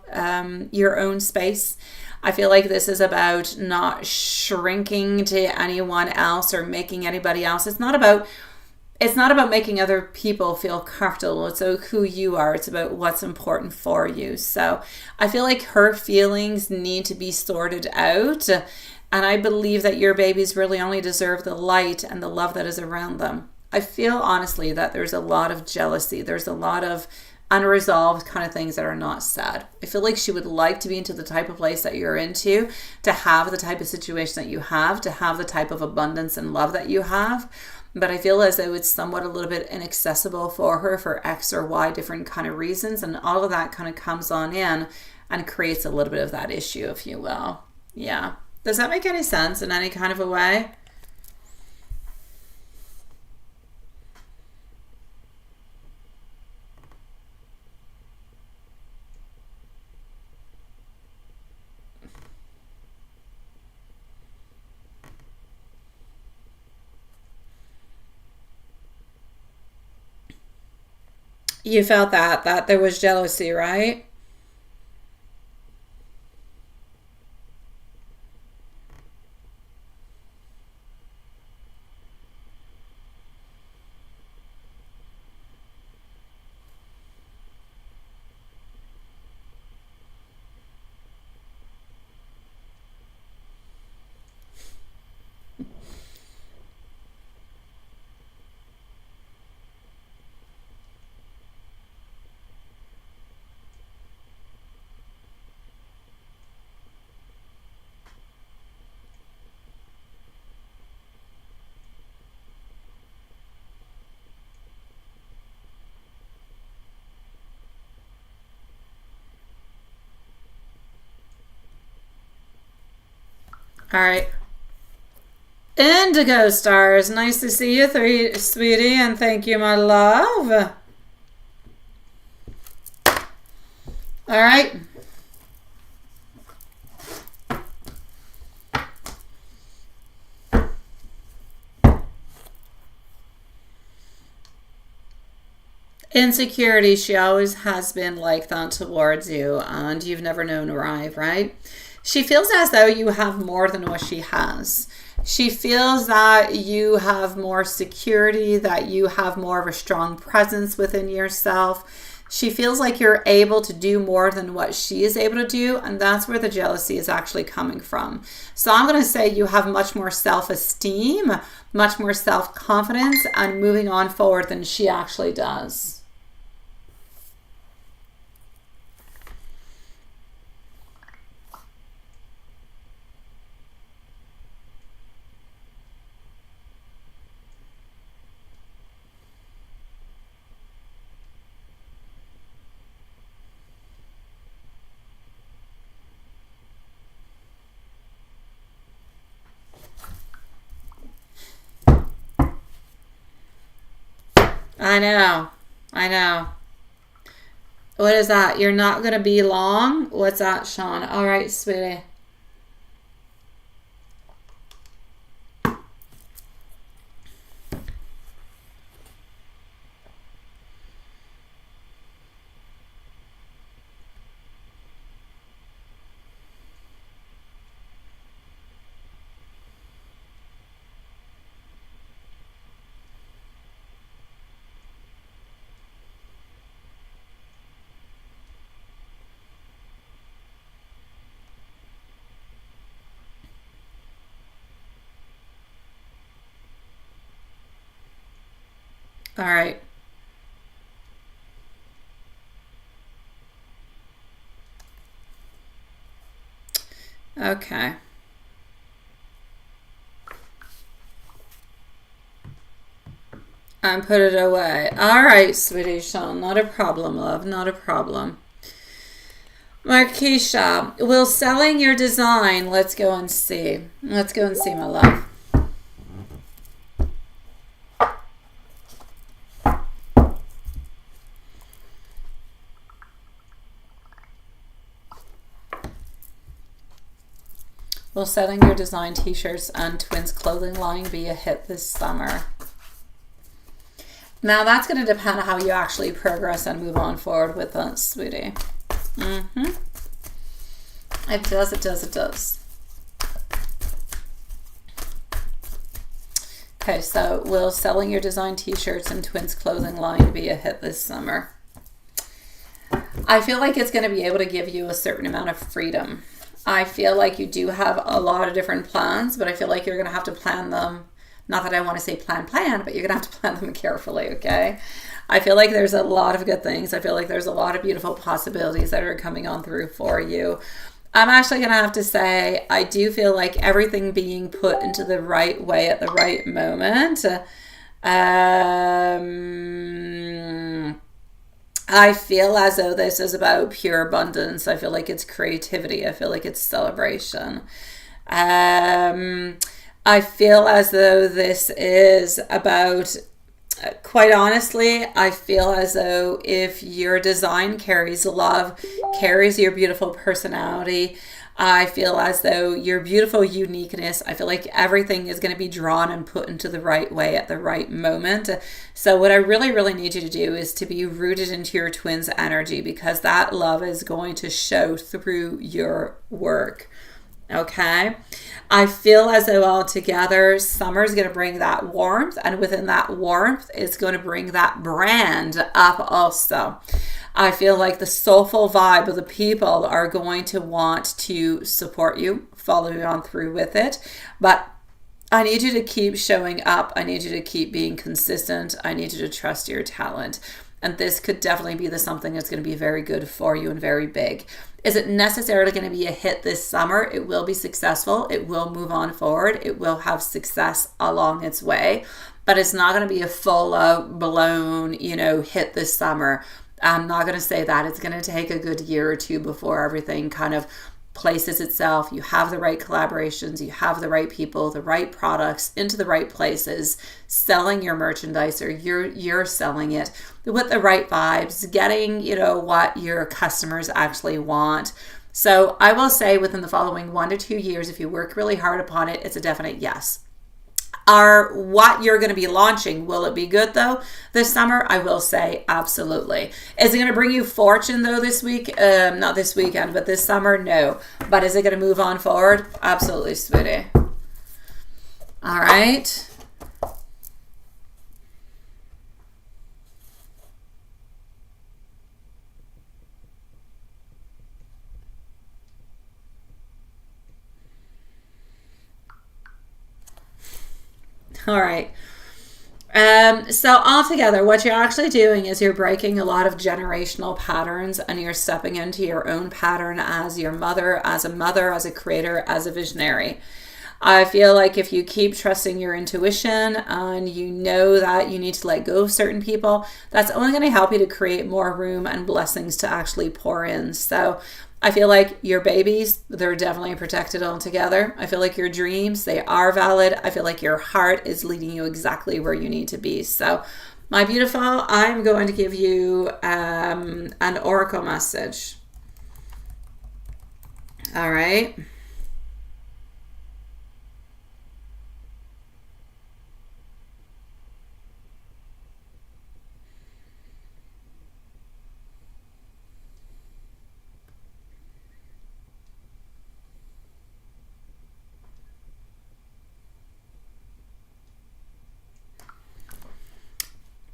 your own space. I feel like this is about not shrinking to anyone else or making anybody else. It's not about it's not about making other people feel comfortable. It's about who you are. It's about what's important for you. So I feel like her feelings need to be sorted out. And I believe that your babies really only deserve the light and the love that is around them. I feel honestly that there's a lot of jealousy. There's a lot of unresolved kind of things that are not said. I feel like she would like to be into the type of place that you're into, to have the type of situation that you have, to have the type of abundance and love that you have. But I feel as though it's somewhat a little bit inaccessible for her for X or Y different kind of reasons. And all of that kind of comes on in and creates a little bit of that issue, if you will. Yeah. Does that make any sense in any kind of a way? You felt that there was jealousy, right? All right. Indigo stars, nice to see you, sweetie, and thank you, my love. All right. Insecurity, she always has been like that towards you, and you've never known why, right? She feels as though you have more than what she has. She feels that you have more security, that you have more of a strong presence within yourself. She feels like you're able to do more than what she is able to do, and that's where the jealousy is actually coming from. So I'm going to say you have much more self-esteem, much more self-confidence, and moving on forward than she actually does. I know. I know. What is that? You're not going to be long? What's that, Sean? All right, sweetie. All right. Okay. And put it away. All right, sweetie Sean. Not a problem, love. Not a problem. Markeisha, will selling your design, let's go and see. Let's go and see, my love. Will selling your design t-shirts and twins clothing line be a hit this summer? Now that's going to depend on how you actually progress and move on forward with us, sweetie. It does, it does, it does. Okay, so will selling your design t-shirts and twins clothing line be a hit this summer? I feel like it's going to be able to give you a certain amount of freedom. I feel like you do have a lot of different plans, but I feel like you're going to have to plan them. Not that I want to say plan, but you're going to have to plan them carefully, okay? I feel like there's a lot of good things. I feel like there's a lot of beautiful possibilities that are coming on through for you. I'm actually going to have to say, I do feel like everything being put into the right way at the right moment. I feel as though this is about pure abundance. I feel like it's creativity. I feel like it's celebration. I feel as though this is about, quite honestly, I feel as though if your design carries love, carries your beautiful personality, I feel as though your beautiful uniqueness, I feel like everything is going to be drawn and put into the right way at the right moment. So what I really, really need you to do is to be rooted into your twins energy, because that love is going to show through your work. Okay. I feel as though altogether summer is going to bring that warmth, and within that warmth it's going to bring that brand up also. I feel like the soulful vibe of the people are going to want to support you, follow you on through with it. But I need you to keep showing up. I need you to keep being consistent. I need you to trust your talent. And this could definitely be something that's going to be very good for you and very big. Is it necessarily going to be a hit this summer? It will be successful. It will move on forward. It will have success along its way. But it's not going to be a full-blown, hit this summer. I'm not going to say that. It's going to take a good year or two before everything kind of places itself. You have the right collaborations, you have the right people, the right products into the right places, selling your merchandise, or you're selling it with the right vibes, getting, what your customers actually want. So I will say within the following 1 to 2 years, if you work really hard upon it, it's a definite yes. What you're going to be launching, will it be good though this summer? I will say absolutely. Is it going to bring you fortune though this week? Not this weekend, but this summer? No. But is it going to move on forward? Absolutely, sweetie. All right. All right. So altogether, what you're actually doing is you're breaking a lot of generational patterns, and you're stepping into your own pattern as your mother, as a creator, as a visionary. I feel like if you keep trusting your intuition and you know that you need to let go of certain people, that's only going to help you to create more room and blessings to actually pour in. So I feel like your babies, they're definitely protected altogether. I feel like your dreams, they are valid. I feel like your heart is leading you exactly where you need to be. So my beautiful, I'm going to give you an oracle message. All right.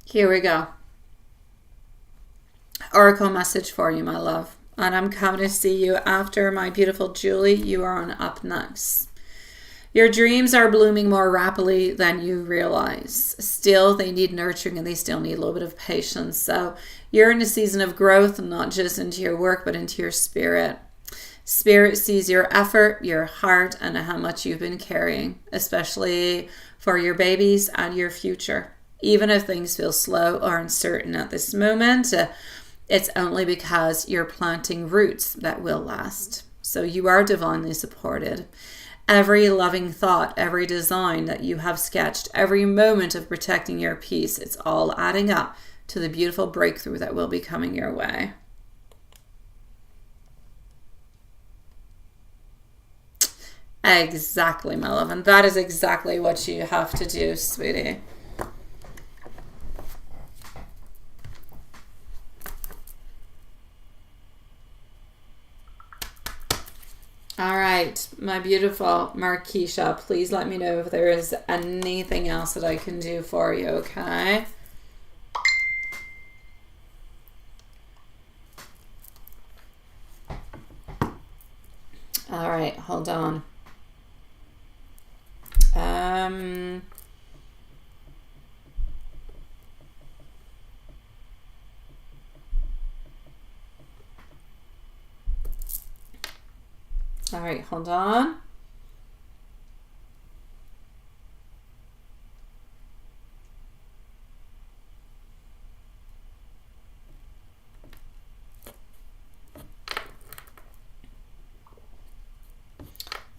Here we go. Oracle message for you, my love. And I'm coming to see you after my beautiful Julie. You are on up next. Your dreams are blooming more rapidly than you realize. Still, they need nurturing, and they still need a little bit of patience. So you're in a season of growth, not just into your work, but into your spirit. Spirit sees your effort, your heart, and how much you've been carrying, especially for your babies and your future. Even if things feel slow or uncertain at this moment, it's only because you're planting roots that will last. So you are divinely supported. Every loving thought, every design that you have sketched, every moment of protecting your peace, it's all adding up to the beautiful breakthrough that will be coming your way. Exactly, my love. And that is exactly what you have to do, sweetie. All right, my beautiful Marquisha, please let me know if there is anything else that I can do for you, okay? All right, hold on. All right, hold on.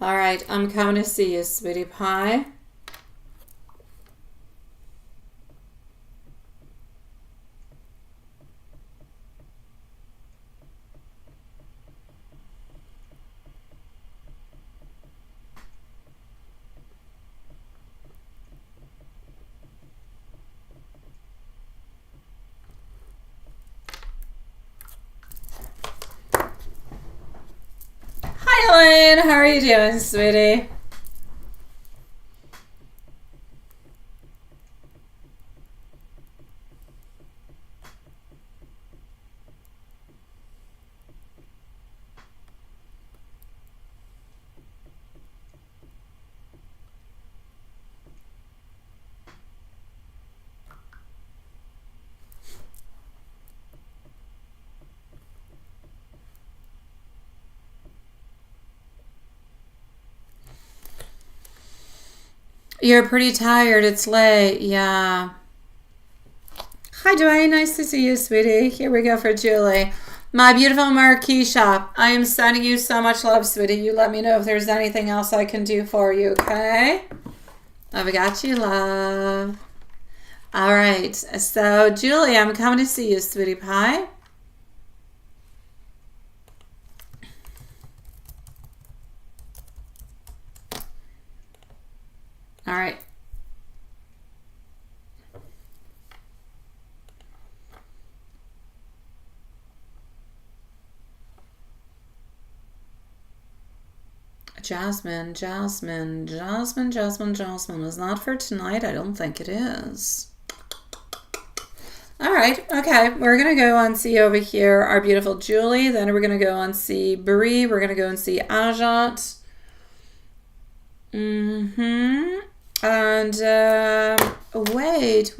All right, I'm coming to see you, sweetie pie. Hi, Elaine. How are you doing, sweetie? You're pretty tired. It's late. Yeah. Hi, Dwayne. Nice to see you, sweetie. Here we go for Julie. My beautiful Marquisha, I am sending you so much love, sweetie. You let me know if there's anything else I can do for you, okay? I've got you, love. All right. So, Julie, I'm coming to see you, sweetie pie. All right. Jasmine is not for tonight. I don't think it is. All right, okay. We're going to go and see over here our beautiful Julie. Then we're going to go and see Brie. We're going to go and see Ajat. And wait.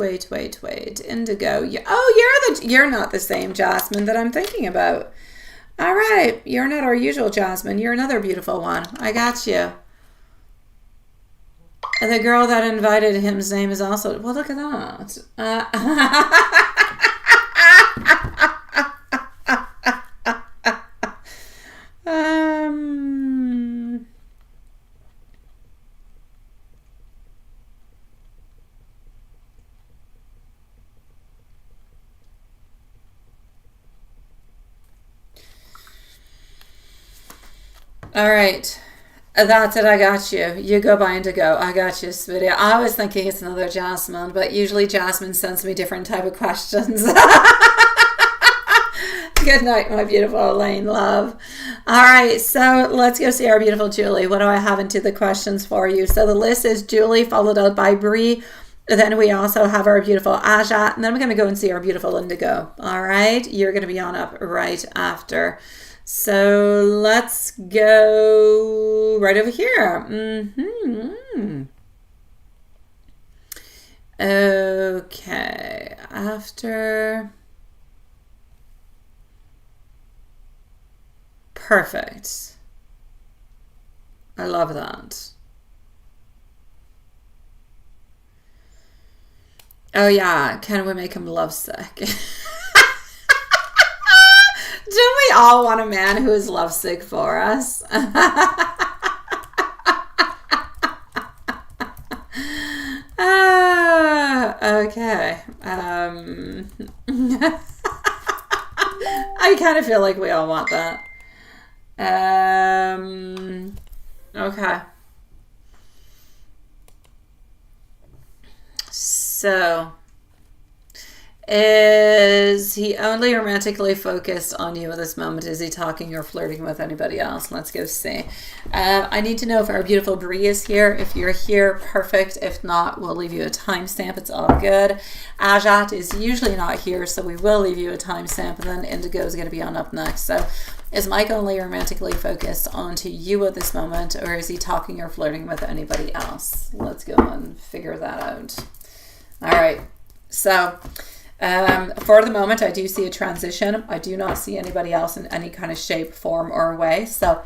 Indigo. You're not the same Jasmine that I'm thinking about. All right, you're not our usual Jasmine. You're another beautiful one. I got you. And the girl that invited him's name is also. Well, look at that. All right. That's it. I got you. You go by Indigo. I got you, sweetie. I was thinking it's another Jasmine, but usually Jasmine sends me different type of questions. Good night, my beautiful Elaine, love. All right, so let's go see our beautiful Julie. What do I have into the questions for you? So the list is Julie, followed out by Brie. Then we also have our beautiful Ajat, and then we're going to go and see our beautiful Indigo. All right, you're going to be on up right after. So let's go right over here. Okay, after. Perfect. I love that. Oh yeah, can we make him lovesick? Don't we all want a man who is lovesick for us? Okay. I kind of feel like we all want that. Okay. So, Is he only romantically focused on you at this moment? Is he talking or flirting with anybody else? Let's go see. I need to know if our beautiful Bree is here. If you're here, perfect. If not, we'll leave you a timestamp. It's all good. Ajat is usually not here, so we will leave you a timestamp, and then Indigo is going to be on up next. So is Mike only romantically focused onto you at this moment, or is he talking or flirting with anybody else? Let's go and figure that out. All right. So for the moment, I do see a transition. I do not see anybody else in any kind of shape, form, or way. So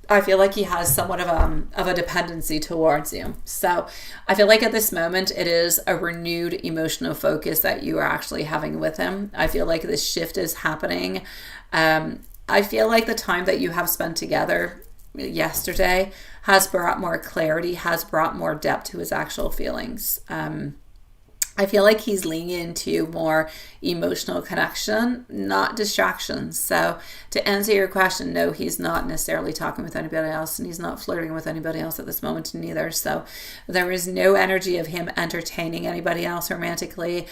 I feel like he has somewhat of a dependency towards you. So I feel like at this moment, it is a renewed emotional focus that you are actually having with him. I feel like this shift is happening. I feel like the time that you have spent together yesterday has brought more clarity, has brought more depth to his actual feelings. I feel like he's leaning into more emotional connection, not distractions. So to answer your question, no, he's not necessarily talking with anybody else, and he's not flirting with anybody else at this moment neither. So there is no energy of him entertaining anybody else romantically.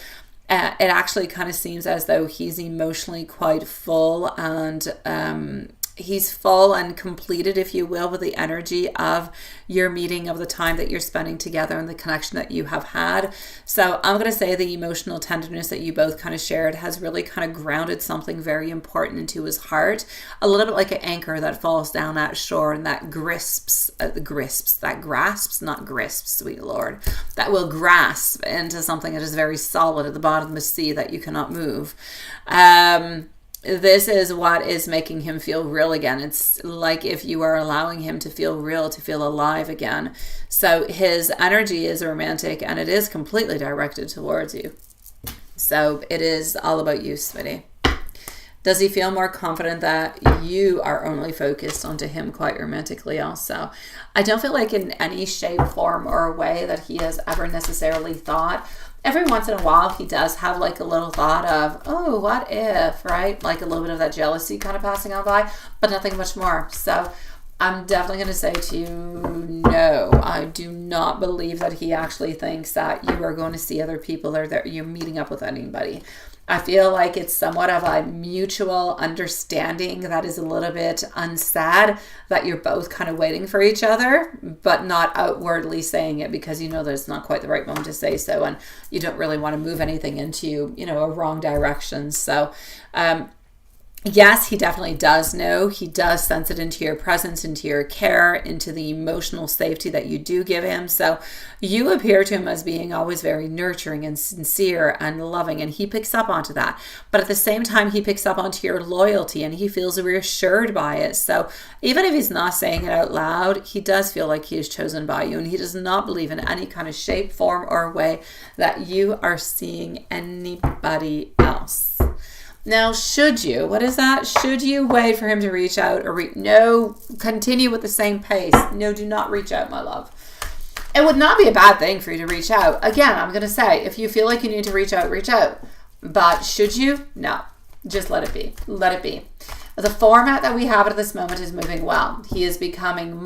It actually kind of seems as though he's emotionally quite full, and he's full and completed, if you will, with the energy of your meeting, of the time that you're spending together and the connection that you have had. So I'm going to say the emotional tenderness that you both kind of shared has really kind of grounded something very important into his heart, a little bit like an anchor that falls down at shore and that grasps, not grisps, sweet Lord, that will grasp into something that is very solid at the bottom of the sea that you cannot move. This is what is making him feel real again. It's like if you are allowing him to feel real, to feel alive again. So his energy is romantic, and it is completely directed towards you. So it is all about you, sweetie. Does he feel more confident that you are only focused onto him quite romantically also? I don't feel like in any shape, form, or way that he has ever necessarily thought. Every once in a while, he does have like a little thought of, oh, what if, right? Like a little bit of that jealousy kind of passing on by, but nothing much more. So I'm definitely going to say to you, no, I do not believe that he actually thinks that you are going to see other people or that you're meeting up with anybody. I feel like it's somewhat of a mutual understanding that is a little bit unsaid, that you're both kind of waiting for each other, but not outwardly saying it because you know that it's not quite the right moment to say so, and you don't really want to move anything into, a wrong direction. So, yes, he definitely does know. He does sense it into your presence, into your care, into the emotional safety that you do give him. So you appear to him as being always very nurturing and sincere and loving, and he picks up onto that. But at the same time, he picks up onto your loyalty, and he feels reassured by it. So even if he's not saying it out loud, he does feel like he is chosen by you, and he does not believe in any kind of shape, form, or way that you are seeing anybody else. Now, should you wait for him to reach out or no, continue with the same pace? No, do not reach out, my love. It would not be a bad thing for you to reach out. Again, I'm going to say, if you feel like you need to reach out, reach out. But should you? No, just let it be. Let it be. The format that we have at this moment is moving well. He is becoming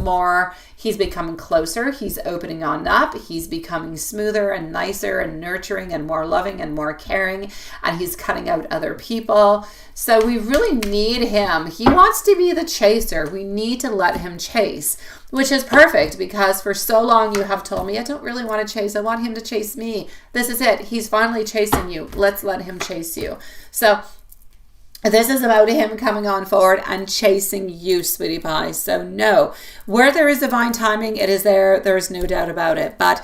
he's becoming closer. He's opening on up. He's becoming smoother and nicer and nurturing and more loving and more caring. And he's cutting out other people. So we really need him. He wants to be the chaser. We need to let him chase, which is perfect because for so long you have told me, I don't really want to chase. I want him to chase me. This is it. He's finally chasing you. Let's let him chase you. So this is about him coming on forward and chasing you, sweetie pie. So no, where there is divine timing, it is there. There is no doubt about it. But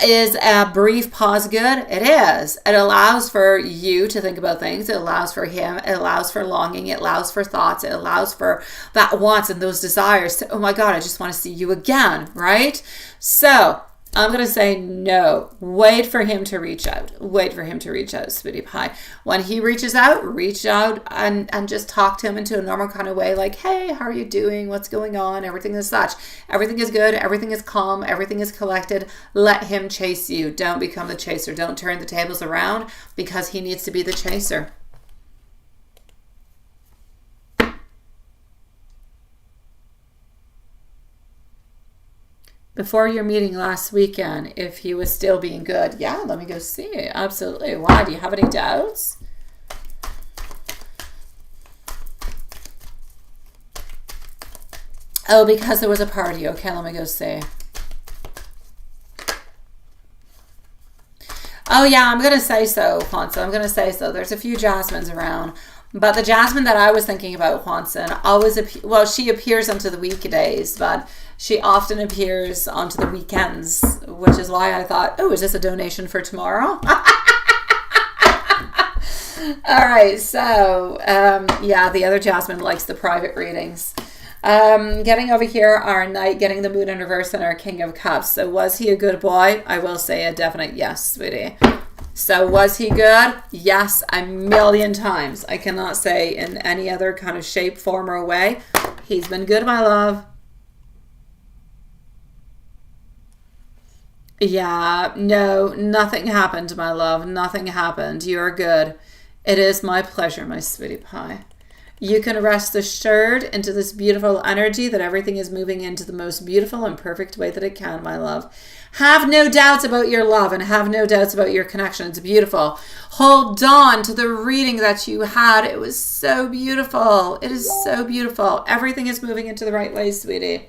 is a brief pause good? It is. It allows for you to think about things. It allows for him. It allows for longing. It allows for thoughts. It allows for that wants and those desires to, oh my God, I just want to see you again, right? So I'm going to say no. Wait for him to reach out. Wait for him to reach out, sweetie pie. When he reaches out, reach out and just talk to him into a normal kind of way like, hey, how are you doing? What's going on? Everything is such. Everything is good. Everything is calm. Everything is collected. Let him chase you. Don't become the chaser. Don't turn the tables around because he needs to be the chaser. before your meeting last weekend if he was still being good. Yeah, let me go see. Absolutely. Why? Do you have any doubts? Oh, because there was a party. Okay, let me go see. Oh, yeah, I'm going to say so, Juanson. I'm going to say so. There's a few Jasmines around. But the Jasmine that I was thinking about, Juanson, always, well, she appears onto the weekdays, but she often appears onto the weekends, which is why I thought, oh, is this a donation for tomorrow? All right, so, yeah, the other Jasmine likes the private readings. Getting over here, our Knight, getting the Moon in reverse and our King of Cups. So was he a good boy? I will say a definite yes, sweetie. So was he good? Yes, a million times. I cannot say in any other kind of shape, form, or way. He's been good, my love. Yeah, no, nothing happened, my love. Nothing happened. You're good. It is my pleasure, my sweetie pie. You can rest assured into this beautiful energy that everything is moving into the most beautiful and perfect way that it can, my love. Have no doubts about your love and have no doubts about your connection. It's beautiful. Hold on to the reading that you had. It was so beautiful. It is so beautiful. Everything is moving into the right way, sweetie.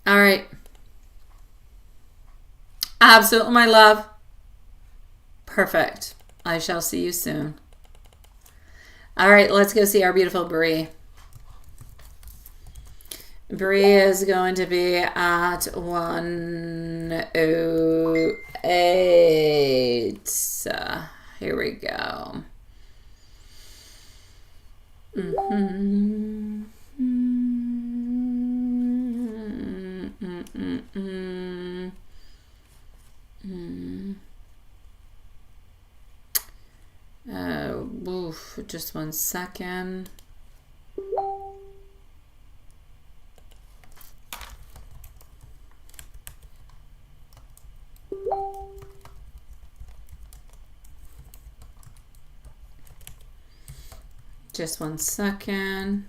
All right. Absolutely, my love. Perfect. I shall see you soon. All right, let's go see our beautiful Bree. Bree is going to be at 108. Here we go. Just 1 second. Just 1 second.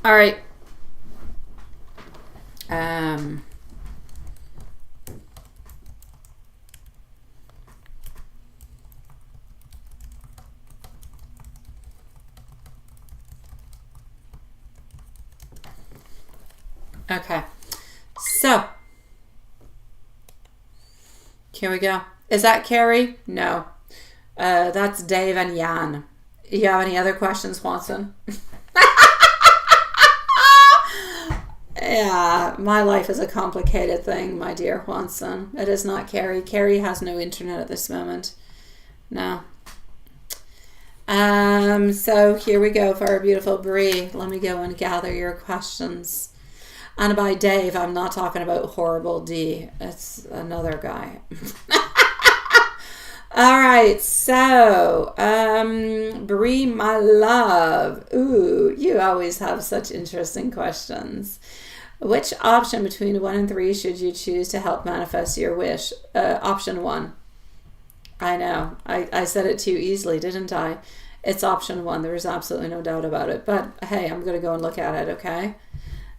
All right. Okay. So, here we go. Is that Carrie? No. That's Dave and Jan. You have any other questions, Juanson? Yeah, my life is a complicated thing, my dear Juanson. It is not Carrie. Carrie has no internet at this moment. No. So here we go for our beautiful Bree. Let me go and gather your questions. And by Dave, I'm not talking about Horrible D. It's another guy. All right, so Bree, my love. Ooh, you always have such interesting questions. Which option between 1 and 3 should you choose to help manifest your wish? Option 1. I know. I said it too easily, didn't I? It's option 1. There is absolutely no doubt about it. But hey, I'm going to go and look at it, okay?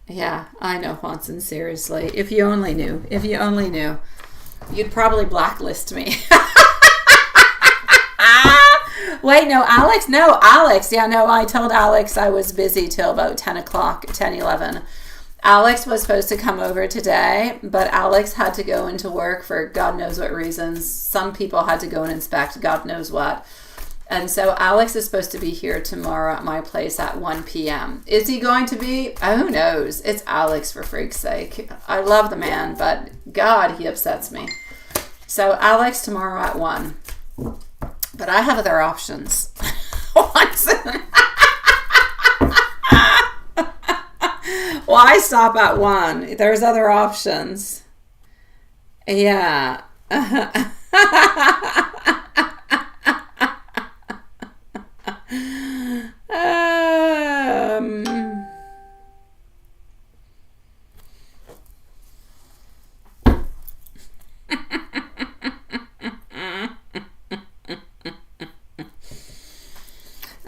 Yeah, I know, Juanson, seriously. If you only knew. If you only knew. You'd probably blacklist me. Wait, no, Alex? No, Alex. Yeah, no, I told Alex I was busy till about 10 o'clock, 10, 11. Alex was supposed to come over today, but Alex had to go into work for God knows what reasons. Some people had to go and inspect God knows what. And so Alex is supposed to be here tomorrow at my place at 1 p.m. Is he going to be? Who knows? It's Alex, for freak's sake. I love the man, but God, he upsets me. So Alex tomorrow at 1. But I have other options. Why stop at 1? There's other options. Yeah.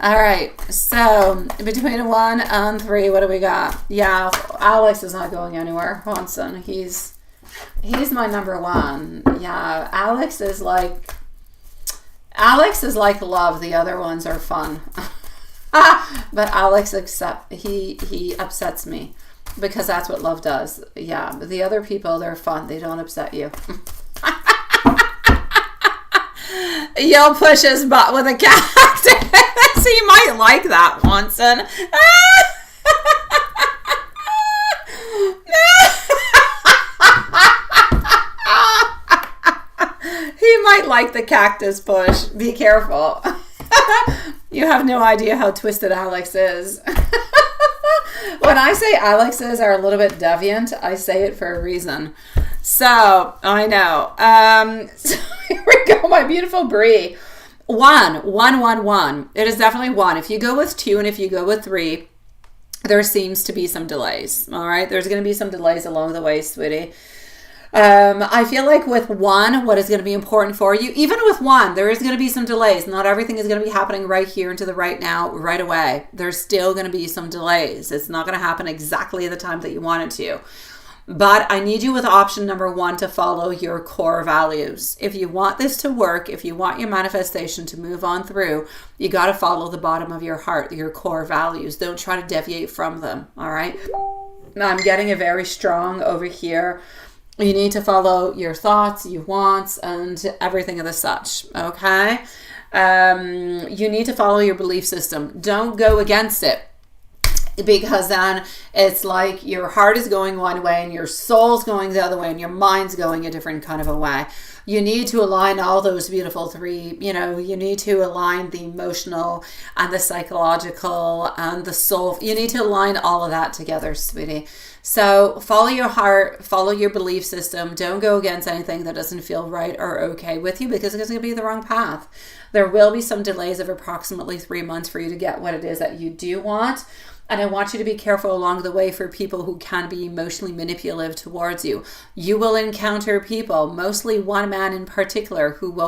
All right, so between 1 and 3, what do we got? Yeah, Alex is not going anywhere. Juanson, he's my number 1. Yeah, Alex is like love. The other ones are fun. But Alex he upsets me because that's what love does. Yeah, but the other people, they're fun. They don't upset you. You'll push his butt with a cactus. He might like that, Juanson. He might like the cactus push. Be careful. You have no idea how twisted Alex is. When I say Alexes are a little bit deviant, I say it for a reason. So, I know. So here we go, my beautiful Brie. 1. It is definitely 1. If you go with 2 and if you go with 3, there seems to be some delays. All right, there's going to be some delays along the way, sweetie. I feel like with 1, what is going to be important for you, even with 1, there is going to be some delays. Not everything is going to be happening right here into the right now, right away. There's still going to be some delays. It's not going to happen exactly at the time that you want it to. But I need you with option number 1 to follow your core values. If you want this to work, if you want your manifestation to move on through, you got to follow the bottom of your heart, your core values. Don't try to deviate from them, all right? Now, I'm getting a very strong over here. You need to follow your thoughts, your wants, and everything of the such, okay? You need to follow your belief system. Don't go against it. Because then it's like your heart is going one way and your soul's going the other way and your mind's going a different kind of a way. You need to align all those beautiful 3, you need to align the emotional and the psychological and the soul. You need to align all of that together, sweetie. So follow your heart, follow your belief system. Don't go against anything that doesn't feel right or okay with you because it's going to be the wrong path. There will be some delays of approximately 3 months for you to get what it is that you do want. And I want you to be careful along the way for people who can be emotionally manipulative towards you. You will encounter people, mostly one man in particular, who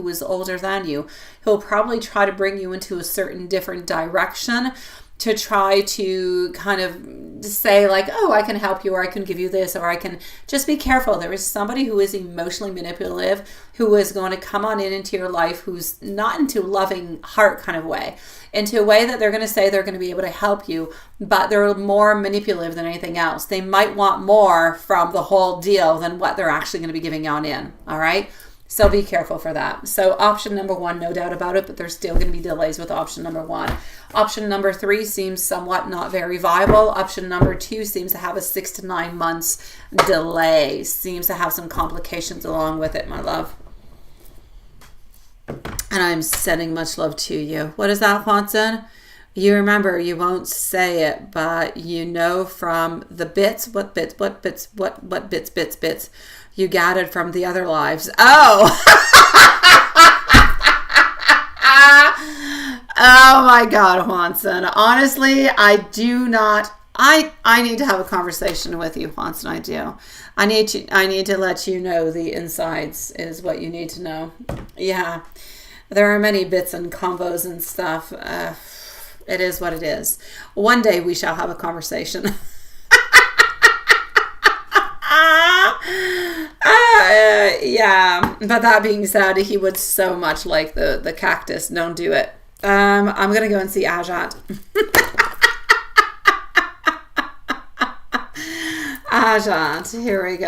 is older than you, who'll probably try to bring you into a certain different direction to try to kind of say like, oh, I can help you, or I can give you this, or I can. Just be careful. There is somebody who is emotionally manipulative who is going to come on into your life who's not into loving heart kind of way, into a way that they're going to say they're going to be able to help you, but they're more manipulative than anything else. They might want more from the whole deal than what they're actually going to be giving on in. All right? So be careful for that. So option number 1, no doubt about it, but there's still going to be delays with option number 1. Option number 3 seems somewhat not very viable. Option number 2 seems to have a 6 to 9 months delay, seems to have some complications along with it, my love. And I'm sending much love to you. What is that, Juanson? You remember, you won't say it, but you know from the bits, what bits you gathered from the other lives. Oh! Oh my God, Juanson. Honestly, I need to have a conversation with you, Juanson. I do. I need to let you know the insides is what you need to know. Yeah. There are many bits and combos and stuff. It is what it is. One day we shall have a conversation. Yeah, but that being said, he would so much like the cactus. Don't do it. I'm gonna go and see Ajat. Ajat, here we go.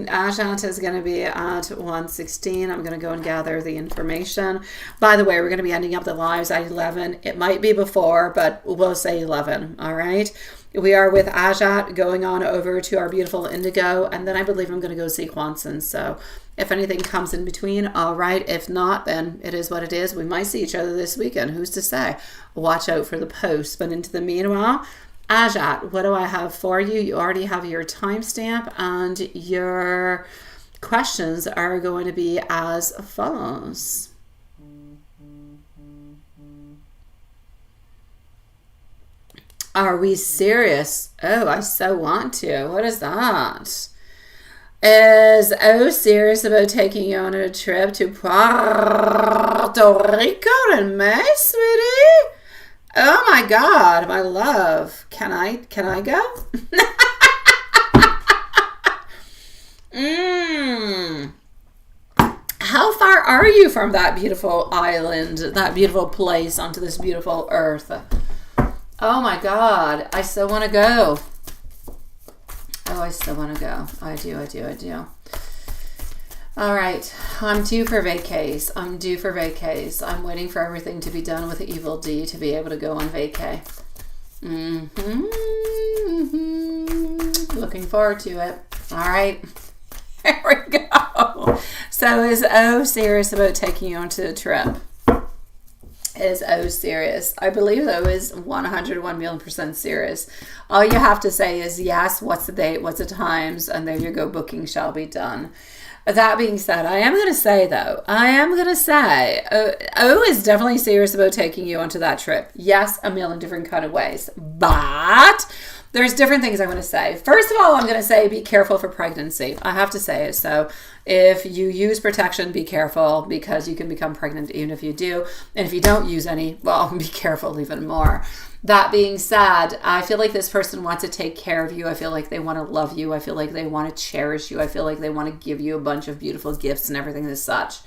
Ajat is going to be at 1:16. I'm going to go and gather the information. By the way, we're going to be ending up the lives at 11. It might be before, but we'll say 11. All right. We are with Ajat going on over to our beautiful Indigo, and then I believe I'm going to go see Quanson. So if anything comes in between, all right. If not, then it is what it is. We might see each other this weekend. Who's to say? Watch out for the post. But into the meanwhile, Ajat, what do I have for you? You already have your timestamp, and your questions are going to be as follows. Are we serious? Oh, I so want to. What is that? Is O serious about taking you on a trip to Puerto Rico in May, sweetie? Oh my God, my love. Can I go? How far are you from that beautiful island, that beautiful place, onto this beautiful earth? Oh my God, I still want to go. Oh, I still want to go. I do. All right, I'm due for vacays. I'm waiting for everything to be done with the Evil D to be able to go on vacay. Looking forward to it. All right, here we go. So is O serious about taking you onto the trip? Is O serious? I believe O is 101,000,000% serious. All you have to say is yes, what's the date, what's the times, and there you go, booking shall be done. That being said, I am going to say, O is definitely serious about taking you onto that trip. Yes, a million different kind of ways. But there's different things I want to say. First of all, I'm going to say be careful for pregnancy. I have to say it. So if you use protection, be careful, because you can become pregnant even if you do. And if you don't use any, well, be careful even more. That being said, I feel like this person wants to take care of you. I feel like they want to love you. I feel like they want to cherish you. I feel like they want to give you a bunch of beautiful gifts and everything as such.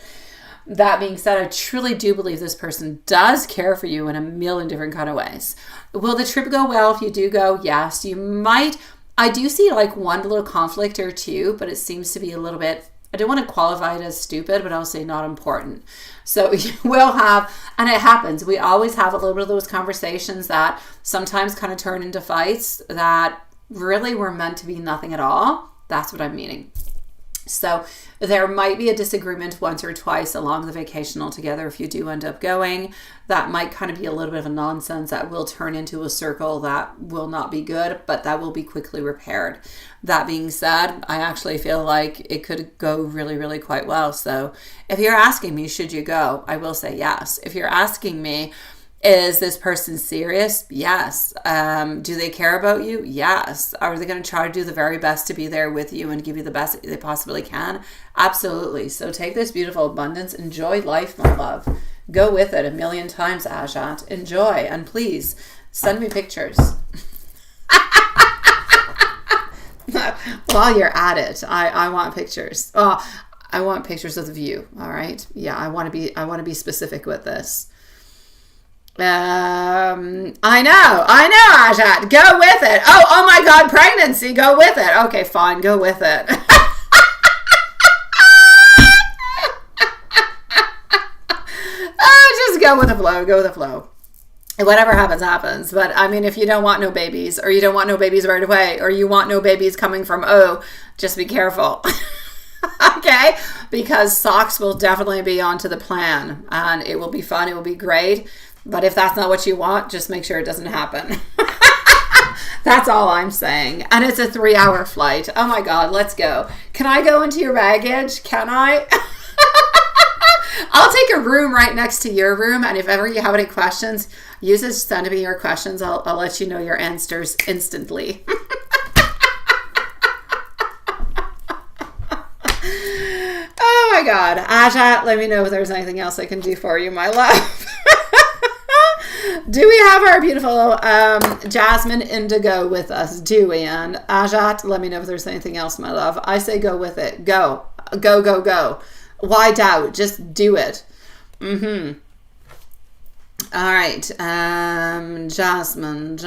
That being said, I truly do believe this person does care for you in a million different kind of ways. Will the trip go well if you do go? Yes, you might. I do see like one little conflict or two, but it seems to be a little bit, I don't want to qualify it as stupid, but I'll say not important. So you will have, and it happens, we always have a little bit of those conversations that sometimes kind of turn into fights that really were meant to be nothing at all. That's what I'm meaning. So there might be a disagreement once or twice along the vacation altogether if you do end up going. That might kind of be a little bit of a nonsense that will turn into a circle that will not be good, but that will be quickly repaired. That being said, I actually feel like it could go really, really quite well. So if you're asking me, should you go? I will say yes. If you're asking me, is this person serious? Yes. Do they care about you? Yes. Are they going to try to do the very best to be there with you and give you the best they possibly can? Absolutely. So take this beautiful abundance. Enjoy life, my love. Go with it 1,000,000 times, Ajat. Enjoy. And please send me pictures. While you're at it, I want pictures. Oh, I want pictures of the view. All right. Yeah, I want to be specific with this. I know, Ajat. Go with it. Oh my God, pregnancy. Go with it. Okay, fine. Go with it. Just go with the flow. Go with the flow. Whatever happens, happens. But I mean, if you don't want no babies, or you don't want no babies right away, or you want no babies coming from O, just be careful. Okay? Because socks will definitely be onto the plan, and it will be fun. It will be great. But if that's not what you want, just make sure it doesn't happen. That's all I'm saying. And it's a 3-hour flight. Oh my God, let's go. Can I go into your baggage? Can I? I'll take a room right next to your room. And if ever you have any questions, use this to send me your questions. I'll let you know your answers instantly. Oh my God. Aja, let me know if there's anything else I can do for you, my love. Do we have our beautiful Jasmine Indigo with us? Do we? And Ajat, let me know if there's anything else, my love. I say go with it. Go. Go, go, go. Why doubt? Just do it. Mm-hmm. All right. Jasmine.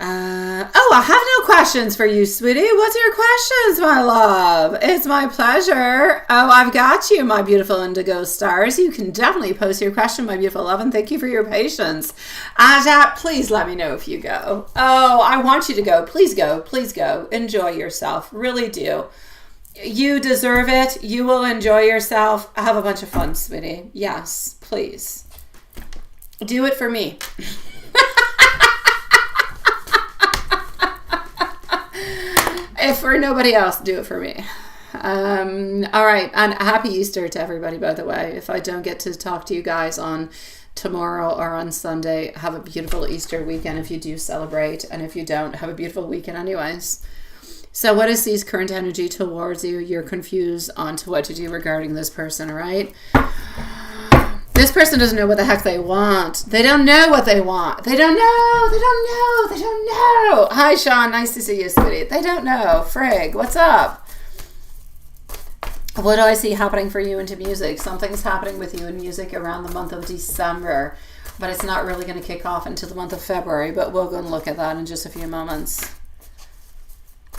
I have no questions for you, sweetie. What's your questions, my love? It's my pleasure. Oh, I've got you, my beautiful indigo stars. You can definitely post your question, my beautiful love, and thank you for your patience. Ajat, please let me know if you go. Oh, I want you to go. Please go. Please go. Enjoy yourself. Really do. You deserve it. You will enjoy yourself. Have a bunch of fun, sweetie. Yes, please. Do it for me. If for nobody else, do it for me. All right. And happy Easter to everybody, by the way. If I don't get to talk to you guys on tomorrow or on Sunday, have a beautiful Easter weekend if you do celebrate. And if you don't, have a beautiful weekend anyways. So what is C's current energy towards you? You're confused on to what to do regarding this person, right? This person doesn't know what the heck they want. They don't know what they want. They don't know. They don't know. They don't know. Hi, Sean. Nice to see you, sweetie. They don't know. Frig, what's up? What do I see happening for you into music? Something's happening with you in music around the month of December, but it's not really going to kick off until the month of February, but we'll go and look at that in just a few moments.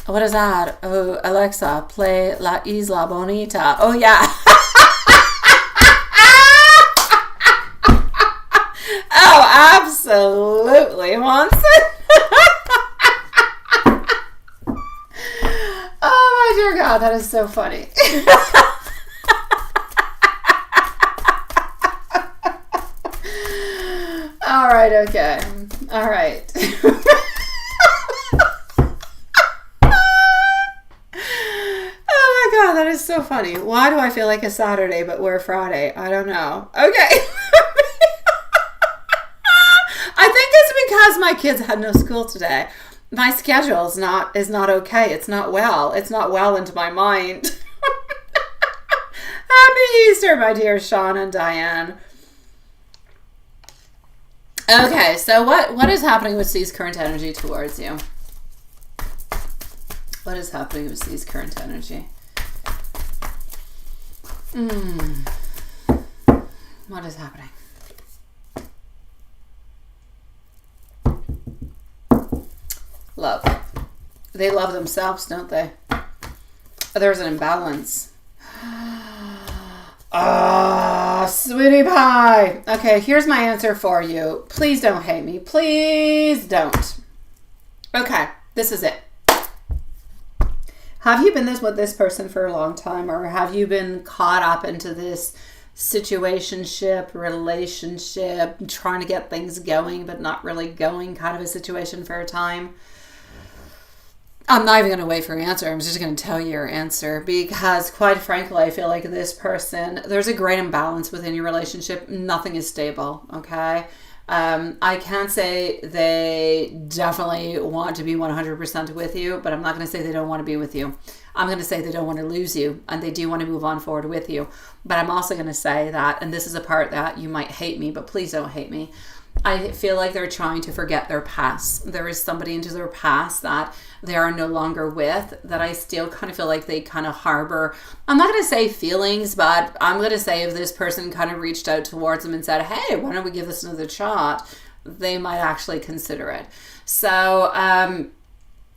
What is that? Oh, Alexa, play La Isla Bonita. Oh, yeah. Oh, absolutely wants it. Oh, my dear God, that is so funny. All right, okay. All right. Oh, my God, that is so funny. Why do I feel like a Saturday, but we're Friday? I don't know. Okay. I think it's because my kids had no school today. My schedule is not okay. It's not well. It's not well into my mind. Happy Easter, my dear Sean and Diane. Okay, so what is happening with C's current energy towards you? What is happening with C's current energy? What is happening? Love. They love themselves, don't they? There's an imbalance. Ah, sweetie pie. Okay, here's my answer for you. Please don't hate me. Please don't. Okay, this is it. Have you been with this person for a long time, or have you been caught up into this situationship, relationship, trying to get things going but not really going kind of a situation for a time? I'm not even going to wait for your answer. I'm just going to tell you your answer because, quite frankly, I feel like this person, there's a great imbalance within your relationship. Nothing is stable, okay? I can't say they definitely want to be 100% with you, but I'm not going to say they don't want to be with you. I'm going to say they don't want to lose you, and they do want to move on forward with you. But I'm also going to say that, and this is a part that you might hate me, but please don't hate me. I feel like they're trying to forget their past. There is somebody into their past that they are no longer with, that I still kind of feel like they kind of harbor. I'm not going to say feelings, but I'm going to say if this person kind of reached out towards them and said, hey, why don't we give this another shot? They might actually consider it. So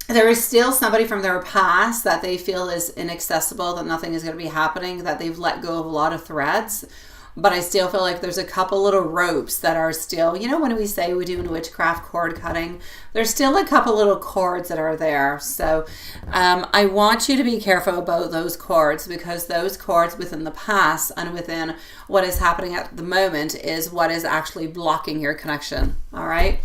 there is still somebody from their past that they feel is inaccessible, that nothing is going to be happening, that they've let go of a lot of threads. But I still feel like there's a couple little ropes that are still, you know, when we say we do in witchcraft cord cutting, there's still a couple little cords that are there. So I want you to be careful about those cords, because those cords within the past and within what is happening at the moment is what is actually blocking your connection. All right.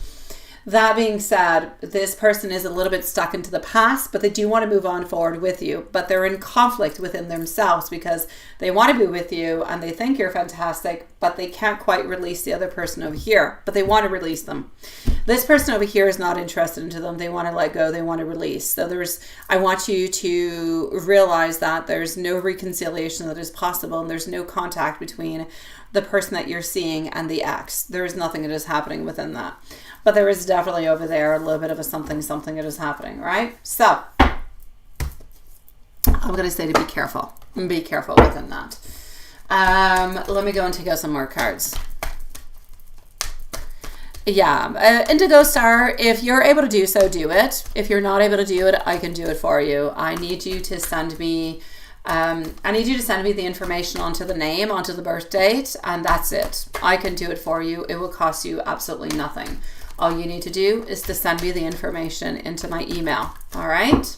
That being said, this person is a little bit stuck into the past, but they do want to move on forward with you. But they're in conflict within themselves because they want to be with you and they think you're fantastic, but they can't quite release the other person over here, but they want to release them. This person over here is not interested into them. They want to let go. They want to release. So I want you to realize that there's no reconciliation that is possible and there's no contact between the person that you're seeing and the ex. There is nothing that is happening within that. But there is definitely over there a little bit of a something that is happening, right? So I'm going to say to be careful. Be careful within that. Let me go and take out some more cards. Yeah, Indigo Star, if you're able to do so, do it. If you're not able to do it, I can do it for you. I need you to send me the information onto the name, onto the birth date, and that's it. I can do it for you. It will cost you absolutely nothing. All you need to do is to send me the information into my email. All right.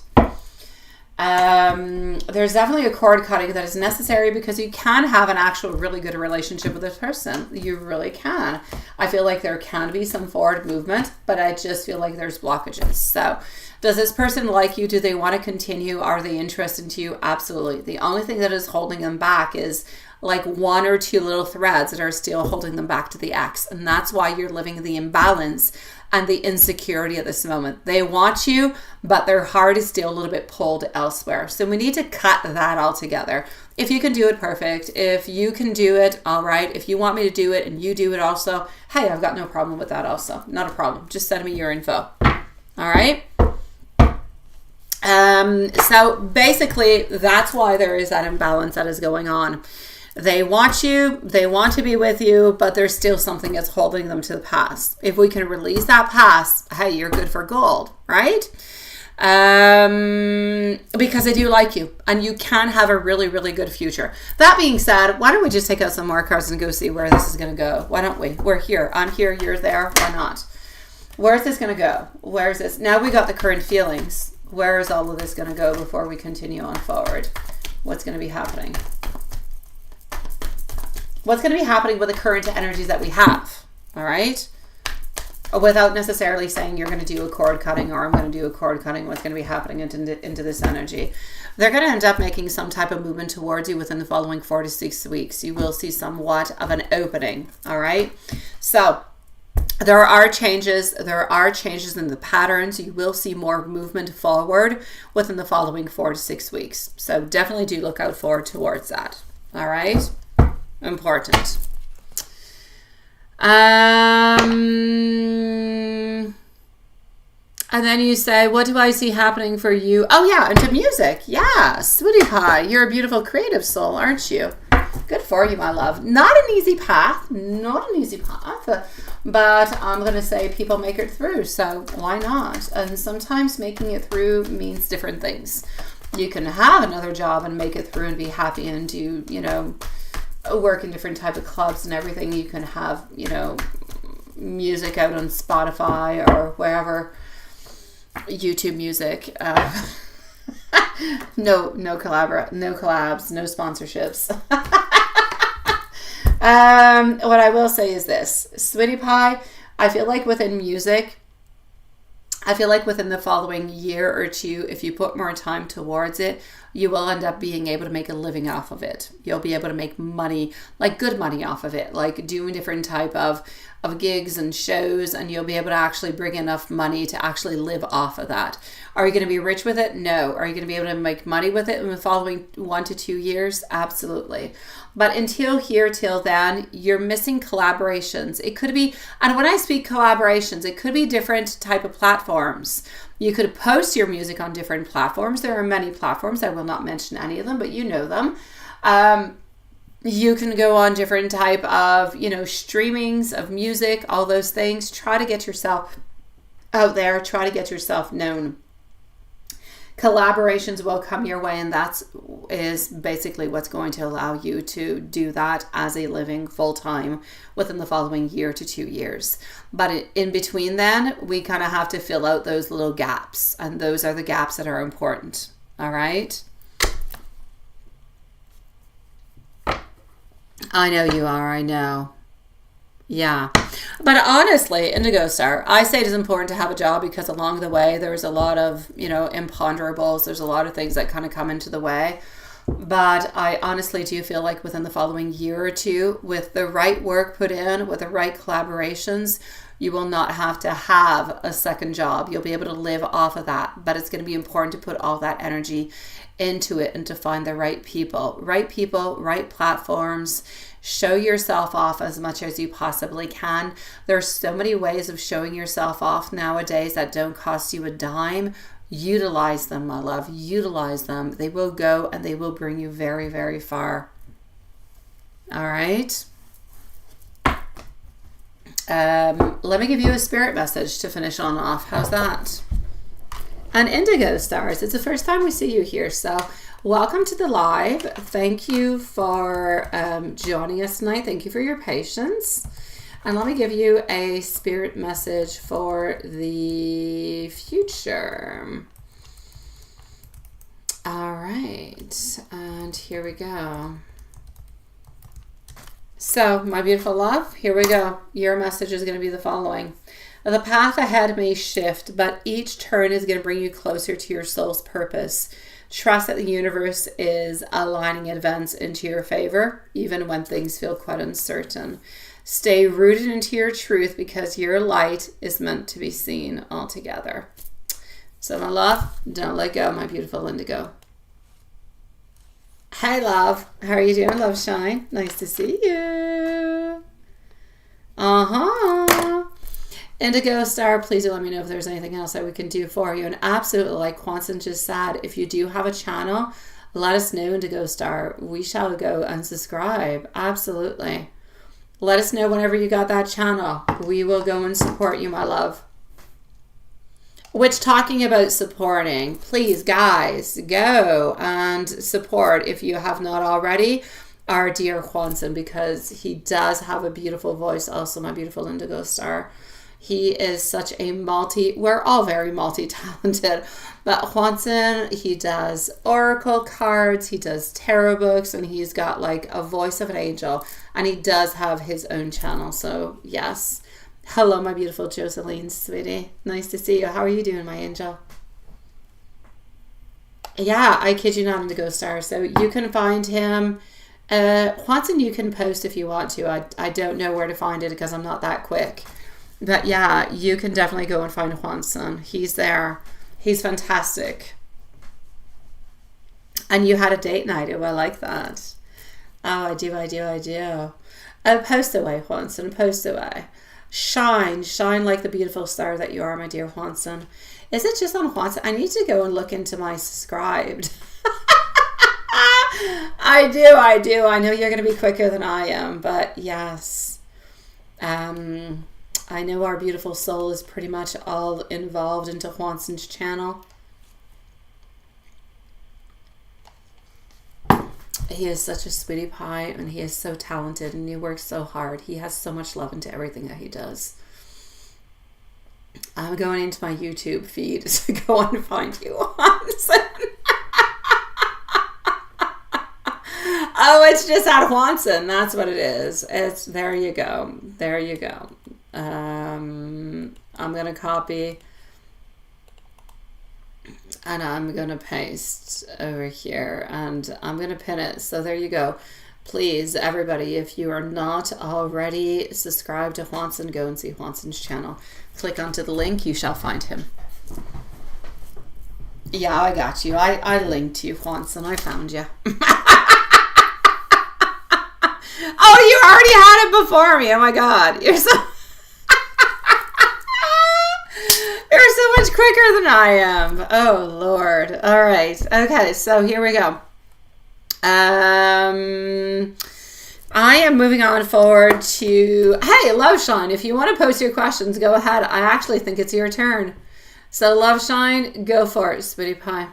There's definitely a cord cutting that is necessary because you can have an actual really good relationship with this person. You really can. I feel like there can be some forward movement, but I just feel like there's blockages. So does this person like you? Do they want to continue? Are they interested in you? Absolutely. The only thing that is holding them back is like one or two little threads that are still holding them back to the ex. And that's why you're living the imbalance and the insecurity at this moment. They want you, but their heart is still a little bit pulled elsewhere. So we need to cut that all together. If you can do it, perfect. If you can do it, all right. If you want me to do it and you do it also, hey, I've got no problem with that also. Not a problem. Just send me your info. All right. So basically that's why there is that imbalance that is going on. They want you, they want to be with you, but there's still something that's holding them to the past. If we can release that past, hey, you're good for gold, right? Because they do like you and you can have a really, really good future. That being said, why don't we just take out some more cards and go see where this is going to go? Why don't we? We're here. I'm here. You're there. Why not? Where's this going to go? Where's this? Now we got the current feelings. Where is all of this going to go before we continue on forward? What's going to be happening? What's going to be happening with the current energies that we have? All right. Without necessarily saying you're going to do a cord cutting or I'm going to do a cord cutting, what's going to be happening into this energy? They're going to end up making some type of movement towards you within the following 4 to 6 weeks. You will see somewhat of an opening. All right. So there are changes. There are changes in the patterns. You will see more movement forward within the following 4 to 6 weeks. So definitely do look out forward towards that. All right. Important. And then you say, what do I see happening for you? Oh yeah, into music. Yeah, sweetie pie. You're a beautiful creative soul, aren't you? Good for you, my love. Not an easy path. Not an easy path. But I'm going to say people make it through. So why not? And sometimes making it through means different things. You can have another job and make it through and be happy and do, work in different type of clubs and everything. You can have, music out on Spotify or wherever, YouTube music. No collabs, no sponsorships. What I will say is this, sweetie pie, I feel like within music, within the following year or two, if you put more time towards it, you will end up being able to make a living off of it. You'll be able to make money, like good money off of it, like doing different type of gigs and shows, and you'll be able to actually bring enough money to actually live off of that. Are you going to be rich with it? No. Are you going to be able to make money with it in the following 1 to 2 years? Absolutely. But till then, you're missing collaborations. It could be, and when I speak collaborations, it could be different type of platforms. You could post your music on different platforms. There are many platforms. I will not mention any of them, but you know them. You can go on different type of, streamings of music, all those things. Try to get yourself out there. Try to get yourself known. Collaborations will come your way, and that is basically what's going to allow you to do that as a living full-time within the following year to 2 years. But in between then, we kind of have to fill out those little gaps, and those are the gaps that are important. All right? I know you are. I know. Yeah. But honestly, Indigo Star, I say it is important to have a job because along the way, there's a lot of, imponderables. There's a lot of things that kind of come into the way. But I honestly do feel like within the following year or two, with the right work put in, with the right collaborations, you will not have to have a second job. You'll be able to live off of that. But it's going to be important to put all that energy into it and to find the right people, right platforms. Show yourself off as much as you possibly can. There's so many ways of showing yourself off nowadays that don't cost you a dime. Utilize them, my love. Utilize them. They will go and they will bring you very, very far. All right. Let me give you a spirit message to finish on off. How's that? And Indigo Stars, it's the first time we see you here, so welcome to the live. Thank you for joining us tonight. Thank you for your patience. And let me give you a spirit message for the future. All right, and here we go. So, my beautiful love, here we go. Your message is going to be the following. The path ahead may shift, but each turn is going to bring you closer to your soul's purpose. Trust that the universe is aligning events into your favor, even when things feel quite uncertain. Stay rooted into your truth because your light is meant to be seen altogether. So, my love, don't let go, my beautiful Indigo. Hi, love. How are you doing, Love Shine? Nice to see you. Indigo Star, please do let me know if there's anything else that we can do for you. And absolutely, like Quanson just said, if you do have a channel, let us know, Indigo Star. We shall go and subscribe. Absolutely. Let us know whenever you got that channel. We will go and support you, my love. Which, talking about supporting, please, guys, go and support, if you have not already, our dear Quanson, because he does have a beautiful voice. Also, my beautiful Indigo Star. He is such a we're all very multi-talented, but Quanson, he does oracle cards, he does tarot books, and he's got like a voice of an angel, and he does have his own channel. So yes. Hello, my beautiful Joseline, sweetie. Nice to see you. How are you doing, my angel? Yeah, I kid you not, Indigo Star. So you can find him. Quanson, you can post if you want to. I don't know where to find it because I'm not that quick. But yeah, you can definitely go and find Quanson. He's there. He's fantastic. And you had a date night. Oh, I like that. Oh, I do. Oh, post away, Quanson. Post away. Shine like the beautiful star that you are, my dear Quanson. Is it just on Quanson? I need to go and look into my subscribed. I do. I know you're going to be quicker than I am, but yes. I know our beautiful soul is pretty much all involved into Quanson's channel. He is such a sweetie pie, and he is so talented, and he works so hard. He has so much love into everything that he does. I'm going into my YouTube feed to go and find you, Quanson. Oh, it's just at Quanson. That's what it is. There you go. I'm gonna copy. And I'm going to paste over here and I'm going to pin it. So there you go. Please, everybody, if you are not already subscribed to Quanson, go and see Quanson's channel. Click onto the link. You shall find him. Yeah, I got you. I linked you, Quanson. I found you. Oh, you already had it before me. Oh, my God. You're so... You're so much quicker than I am. Oh, Lord. All right. Okay, so here we go. I am moving on forward to... Hey, Love Shine, if you want to post your questions, go ahead. I actually think it's your turn. So, Love Shine, go for it, sweetie pie.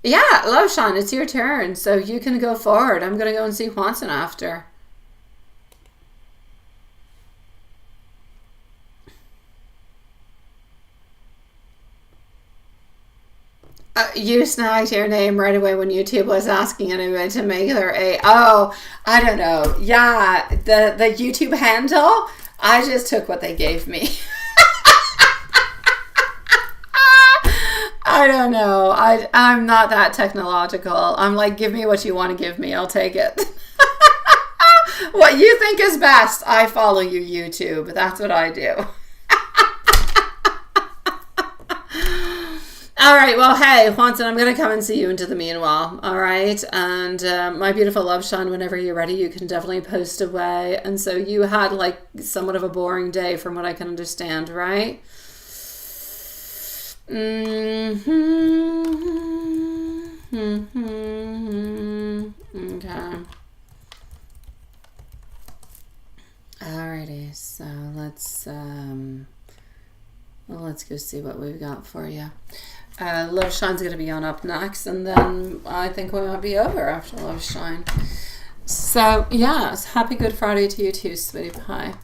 Yeah, Love Sean, it's your turn, so you can go forward. I'm going to go and see Quanson after. you snagged your name right away when YouTube was asking anyway to make their oh, I don't know. Yeah, the YouTube handle, I just took what they gave me. I don't know. I'm not that technological. I'm like, give me what you want to give me. I'll take it. What you think is best. I follow you, YouTube. That's what I do. All right. Well, hey, Juanson, I'm going to come and see you into the meanwhile. All right. And my beautiful love, Sean, whenever you're ready, you can definitely post away. And so you had like somewhat of a boring day from what I can understand, right? Okay. Alrighty, so let's go see what we've got for you. Love Shine's going to be on up next, and then I think we might be over after Love Shine. So, yes, happy Good Friday to you too, sweetie pie.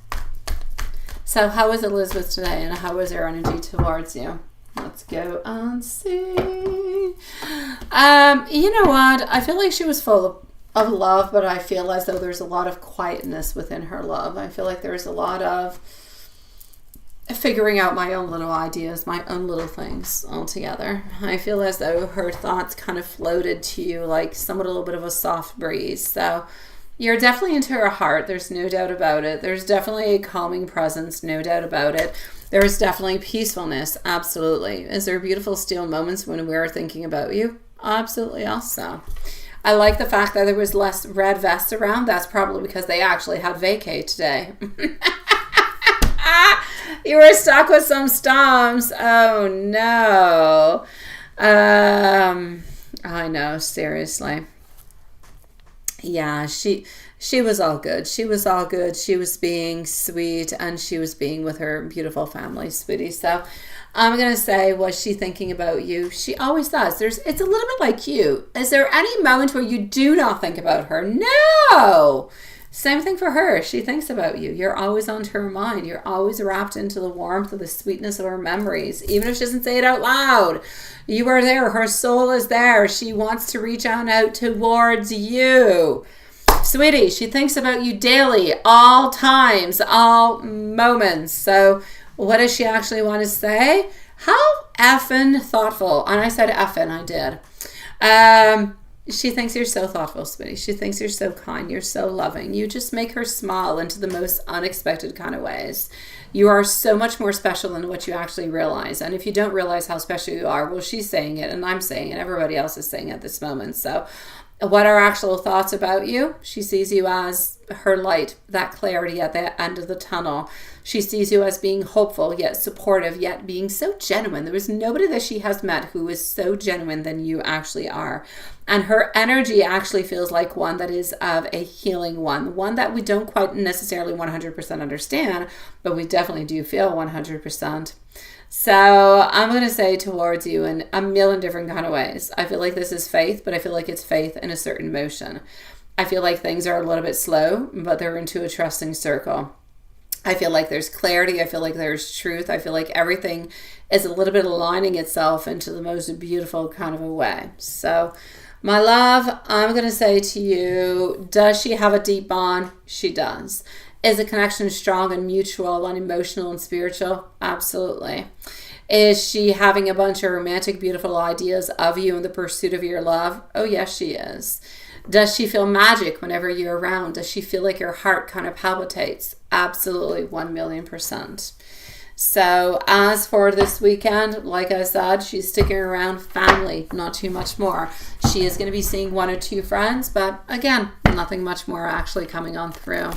So, how was Elizabeth today, and how was her energy towards you? Let's go and see. You know what? I feel like she was full of love, but I feel as though there's a lot of quietness within her love. I feel like there's a lot of figuring out my own little ideas, my own little things altogether. I feel as though her thoughts kind of floated to you like somewhat a little bit of a soft breeze. So you're definitely into her heart. There's no doubt about it. There's definitely a calming presence, no doubt about it. There's definitely peacefulness, absolutely. Is there beautiful still moments when we're thinking about you? Absolutely also. I like the fact that there was less red vests around. That's probably because they actually had vacay today. You were stuck with some storms. Oh no. I know, seriously. Yeah, she was all good. She was all good. She was being sweet, and she was being with her beautiful family, sweetie. So I'm going to say, was she thinking about you? She always does. It's a little bit like you. Is there any moment where you do not think about her? No. Same thing for her. She thinks about you. You're always onto her mind. You're always wrapped into the warmth of the sweetness of her memories. Even if she doesn't say it out loud, you are there. Her soul is there. She wants to reach out towards you. Sweetie, she thinks about you daily, all times, all moments. So what does she actually want to say? How effing thoughtful. And I said effing, I did. She thinks you're so thoughtful, sweetie. She thinks you're so kind. You're so loving. You just make her smile into the most unexpected kind of ways. You are so much more special than what you actually realize. And if you don't realize how special you are, well, she's saying it and I'm saying it. Everybody else is saying it at this moment. So what are actual thoughts about you? She sees you as her light, that clarity at the end of the tunnel. She sees you as being hopeful, yet supportive, yet being so genuine. There was nobody that she has met who is so genuine than you actually are. And her energy actually feels like one that is of a healing one that we don't quite necessarily 100% understand, but we definitely do feel 100%. So I'm going to say towards you in a million different kind of ways. I feel like this is faith, but I feel like it's faith in a certain motion. I feel like things are a little bit slow, but they're into a trusting circle. I feel like there's clarity. I feel like there's truth. I feel like everything is a little bit aligning itself into the most beautiful kind of a way. So my love, I'm going to say to you, does she have a deep bond? She does. Is the connection strong and mutual and emotional and spiritual? Absolutely. Is she having a bunch of romantic, beautiful ideas of you in the pursuit of your love? Oh, yes, she is. Does she feel magic whenever you're around? Does she feel like your heart kind of palpitates? Absolutely, 1,000,000%. So as for this weekend, like I said, she's sticking around family, not too much more. She is going to be seeing 1 or 2 friends, but again, nothing much more actually coming on through.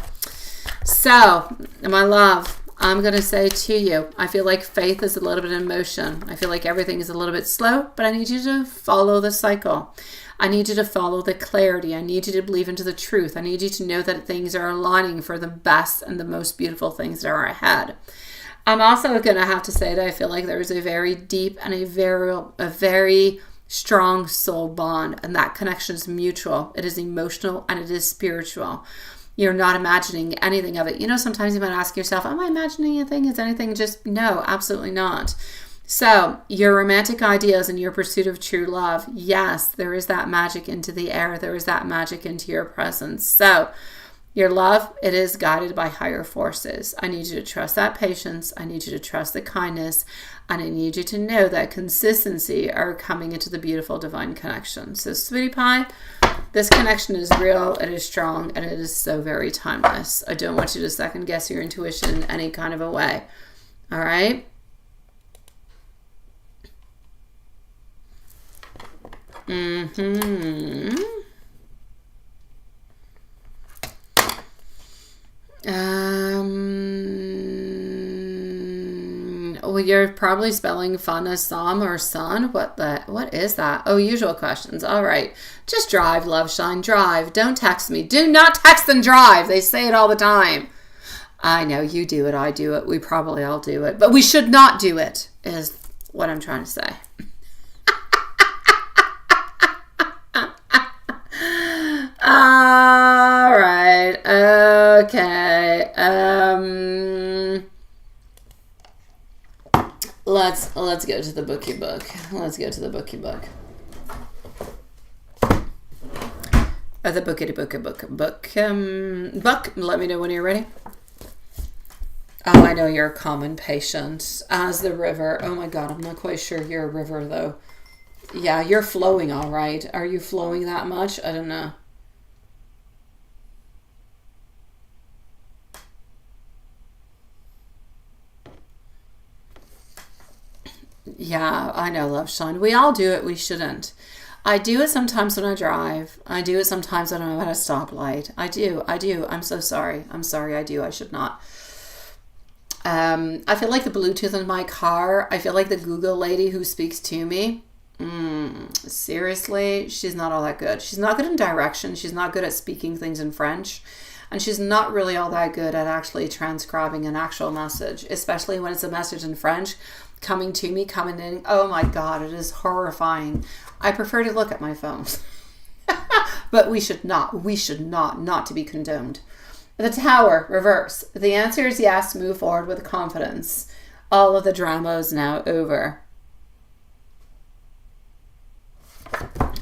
So, my love, I'm going to say to you, I feel like faith is a little bit in motion. I feel like everything is a little bit slow, but I need you to follow the cycle. I need you to follow the clarity. I need you to believe into the truth. I need you to know that things are aligning for the best and the most beautiful things that are ahead. I'm also going to have to say that I feel like there's a very deep and a very strong soul bond, and that connection is mutual. It is emotional and it is spiritual. You're not imagining anything of it. You know, sometimes you might ask yourself, am I imagining anything? Is anything just, no, absolutely not. So, your romantic ideas and your pursuit of true love, yes, there is that magic into the air. There is that magic into your presence. So, your love, it is guided by higher forces. I need you to trust that patience. I need you to trust the kindness. And I need you to know that consistency are coming into the beautiful divine connection. So, sweetie pie, this connection is real, it is strong, and it is so very timeless. I don't want you to second guess your intuition in any kind of a way. All right? Well, you're probably spelling fun as Sam or son. What is that? Oh, usual questions. All right. Just drive, love shine, drive. Don't text me. Do not text and drive. They say it all the time. I know you do it. I do it. We probably all do it, but we should not do it is what I'm trying to say. All right. Okay. Let's go to the bookie book. Let's go to the bookie book. The bookie book. Let me know when you're ready. Oh, I know you're a calm and patient as the river. Oh my God, I'm not quite sure you're a river though. Yeah, you're flowing all right. Are you flowing that much? I don't know. Yeah, I know, love shine. We all do it. We shouldn't. I do it sometimes when I drive. I do it sometimes when I'm at a stoplight. I do. I'm so sorry. I'm sorry. I do. I should not. I feel like the Bluetooth in my car. I feel like the Google lady who speaks to me. Seriously, she's not all that good. She's not good in direction. She's not good at speaking things in French. And she's not really all that good at actually transcribing an actual message, especially when it's a message in French coming to me, coming in. Oh my God, it is horrifying. I prefer to look at my phone. But we should not to be condoned. The Tower, reverse. The answer is yes, move forward with confidence. All of the drama is now over.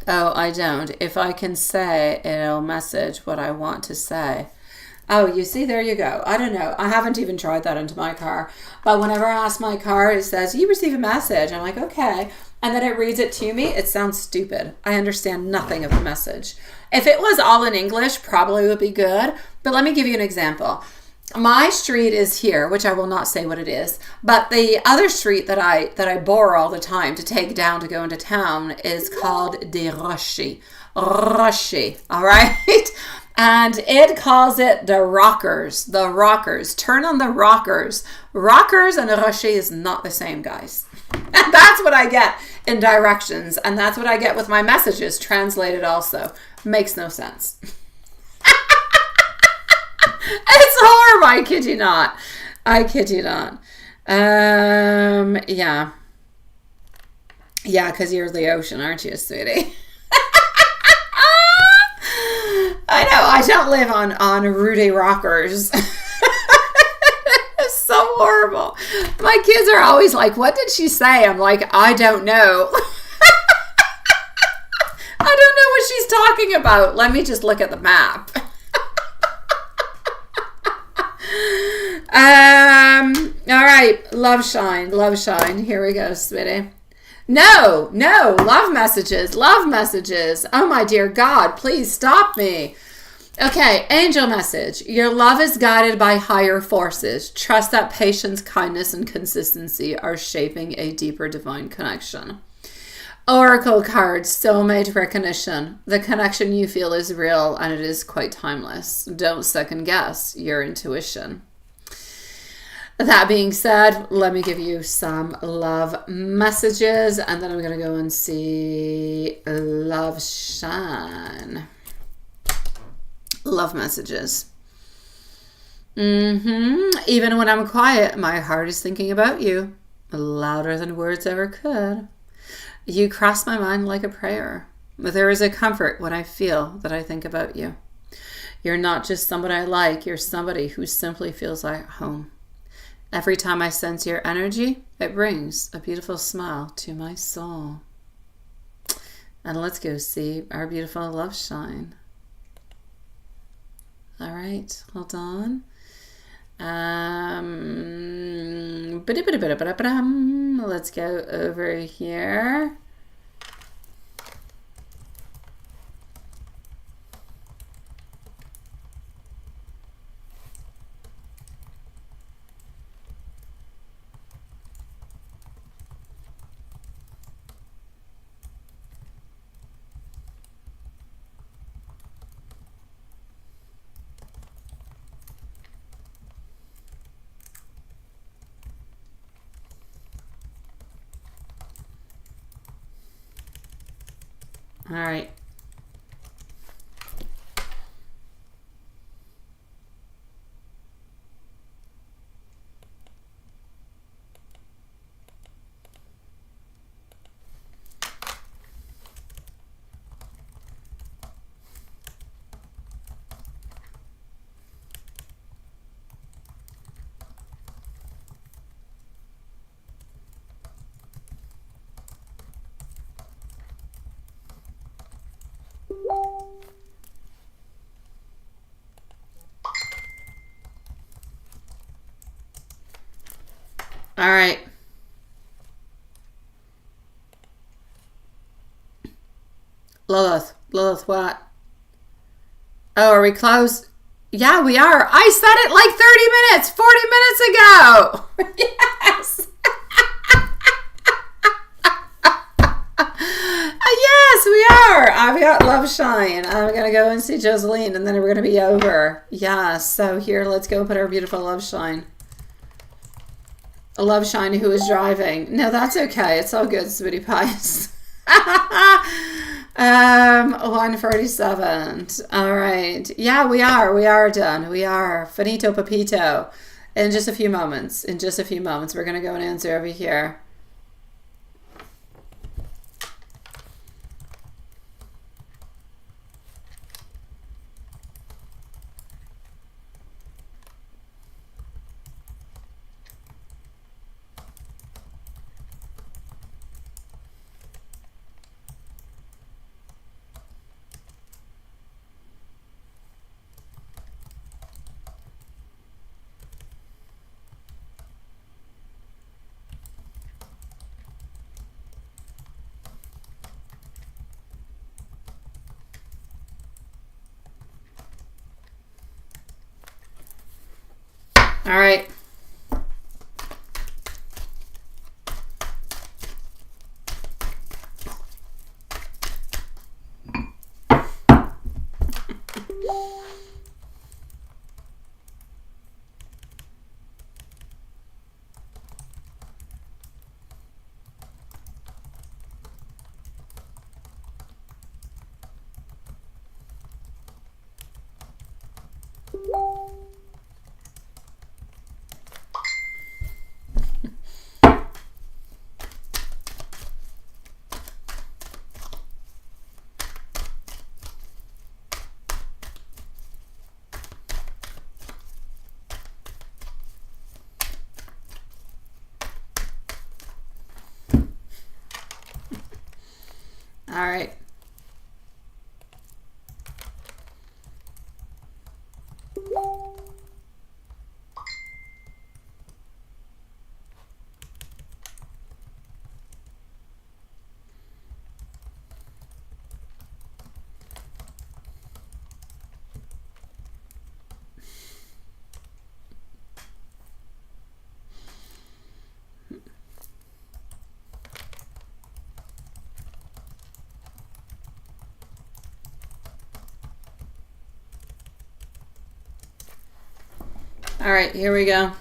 Oh, I don't. If I can say, it'll message what I want to say. Oh, you see, there you go. I don't know. I haven't even tried that into my car. But whenever I ask my car, it says, you receive a message. I'm like, okay. And then it reads it to me. It sounds stupid. I understand nothing of the message. If it was all in English, probably would be good. But let me give you an example. My street is here, which I will not say what it is. But the other street that I bore all the time to take down to go into town is called Des Rochers. Rocher, all right? And it calls it the Rockers. The Rockers. Turn on the Rockers. Rockers and Rocher is not the same, guys. And that's what I get in directions. And that's what I get with my messages translated also. Makes no sense. It's horrible. I kid you not. I kid you not. Yeah. Yeah, because you're the ocean, aren't you, sweetie? I know, I don't live on Rudy Rockers. It's so horrible. My kids are always like, what did she say? I'm like, I don't know. I don't know what she's talking about. Let me just look at the map. All right, love shine. Here we go, sweetie. No, love messages. Oh my dear God, please stop me. Okay, angel message. Your love is guided by higher forces. Trust that patience, kindness, and consistency are shaping a deeper divine connection. Oracle cards, soulmate recognition. The connection you feel is real and it is quite timeless. Don't second guess your intuition. That being said, let me give you some love messages and then I'm going to go and see love shine. Love messages. Even when I'm quiet, my heart is thinking about you, louder than words ever could. You cross my mind like a prayer. There is a comfort when I feel that I think about you. You're not just somebody I like, you're somebody who simply feels like home. Every time I sense your energy, it brings a beautiful smile to my soul. And let's go see our beautiful love shine. All right, hold on. Let's go over here. All right. All right. Lilith, what? Oh, are we close? Yeah, we are. I said it like 30 minutes, 40 minutes ago. Yes. Yes, we are. I've got Love Shine. I'm going to go and see Joseline, and then we're going to be over. Yeah, so here, let's go put our beautiful Love Shine. A Love Shine who is driving. No, that's okay. It's all good, sweetie pies. 147. All right. Yeah, we are. We are done. We are. Finito Papito. In just a few moments. In just a few moments. We're going to go and answer over here. All right. All right. All right, here we go.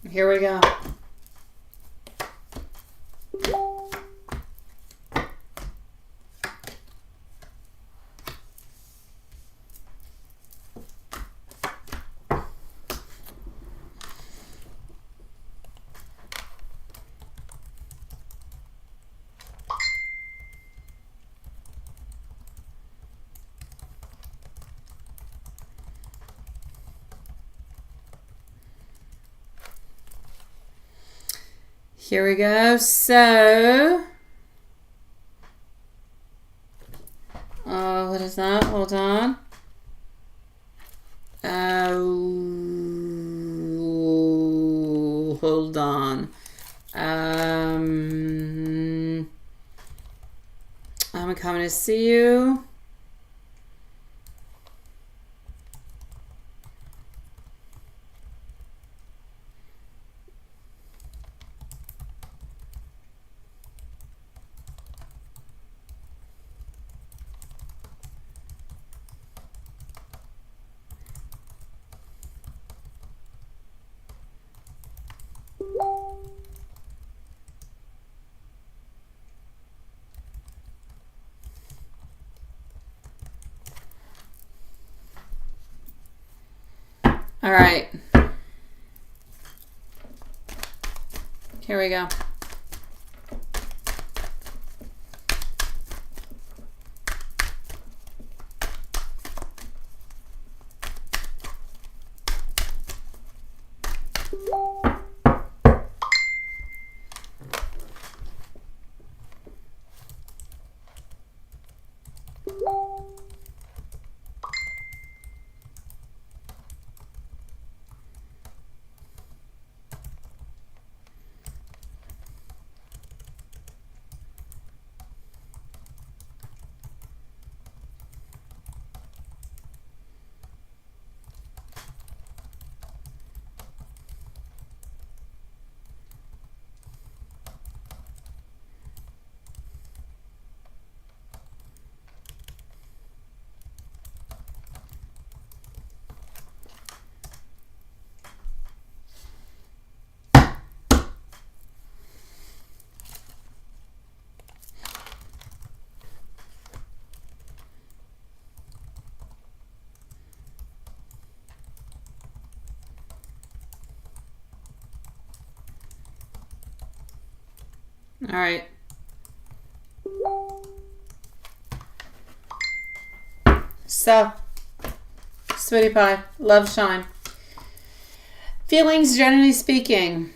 Here we go. Here we go. So, what is that? Hold on. Hold on. I'm coming to see you. All right. Here we go. All right. So, sweetie pie, love shine. Feelings, generally speaking,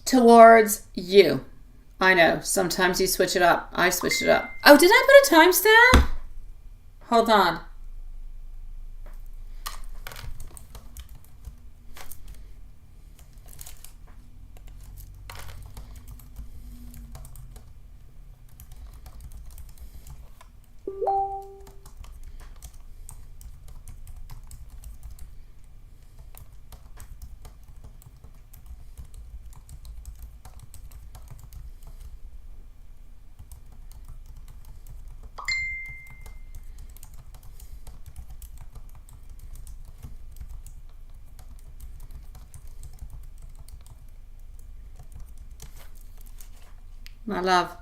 towards you. I know, sometimes you switch it up. I switch it up. Oh, did I put a timestamp? Hold on. My love.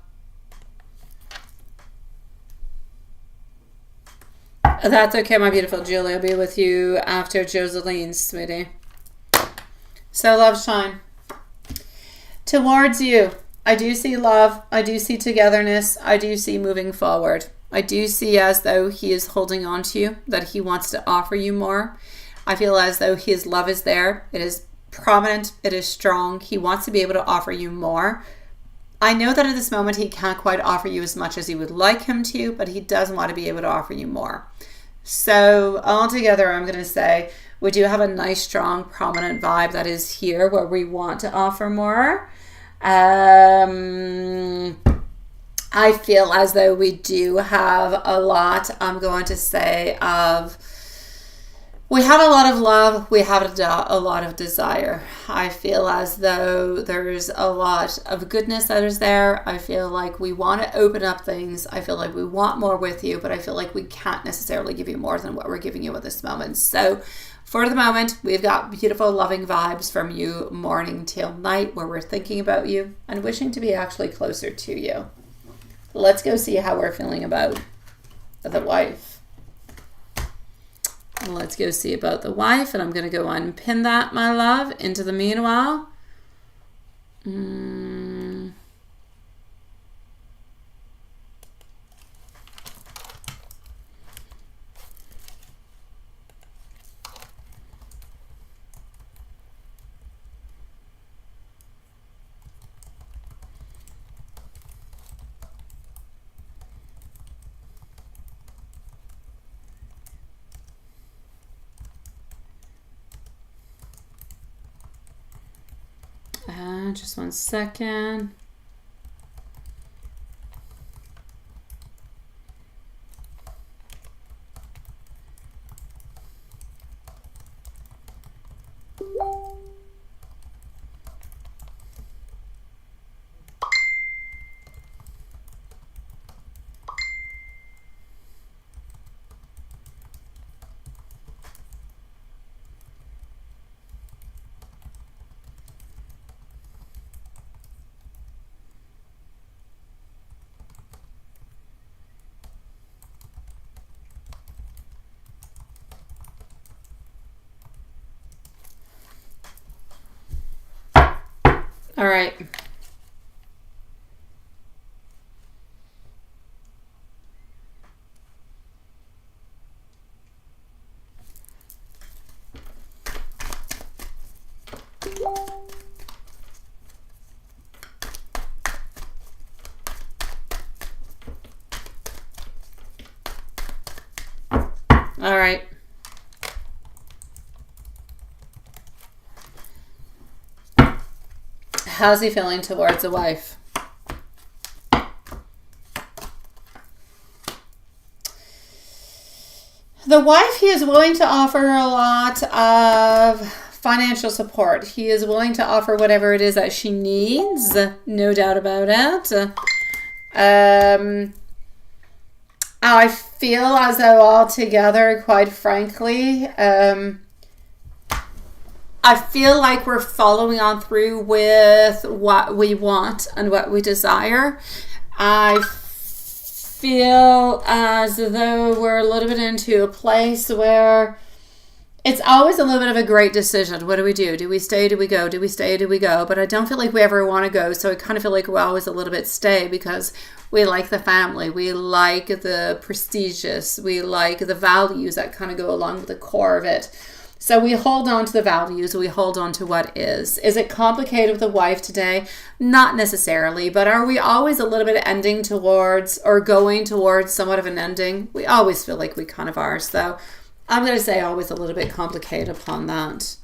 That's okay, my beautiful Julie. I'll be with you after Joseline, sweetie. So, love shine. Towards you, I do see love. I do see togetherness. I do see moving forward. I do see as though he is holding on to you, that he wants to offer you more. I feel as though his love is there. It is prominent. It is strong. He wants to be able to offer you more. I know that at this moment he can't quite offer you as much as you would like him to, but he does want to be able to offer you more. So altogether, I'm going to say we do have a nice, strong, prominent vibe that is here where we want to offer more. I feel as though we do have a lot, I'm going to say, of... We have a lot of love. We have a lot of desire. I feel as though there's a lot of goodness that is there. I feel like we want to open up things. I feel like we want more with you, but I feel like we can't necessarily give you more than what we're giving you at this moment. So for the moment, we've got beautiful, loving vibes from you morning till night where we're thinking about you and wishing to be actually closer to you. Let's go see how we're feeling about the wife. Let's go see about the wife, and I'm going to go unpin that, my love, into the meanwhile. Just 1 second. All right. All right. How's he feeling towards the wife? The wife, he is willing to offer a lot of financial support. He is willing to offer whatever it is that she needs, no doubt about it. I feel as though altogether, quite frankly, I feel like we're following on through with what we want and what we desire. I feel as though we're a little bit into a place where it's always a little bit of a great decision. What do we do? Do we stay? Do we go? Do we stay? Do we go? But I don't feel like we ever want to go. So I kind of feel like we always a little bit stay because we like the family. We like the prestigious. We like the values that kind of go along with the core of it. So we hold on to the values. We hold on to what is. Is it complicated with a wife today? Not necessarily. But are we always a little bit ending towards or going towards somewhat of an ending? We always feel like we kind of are. So I'm going to say always a little bit complicated upon that.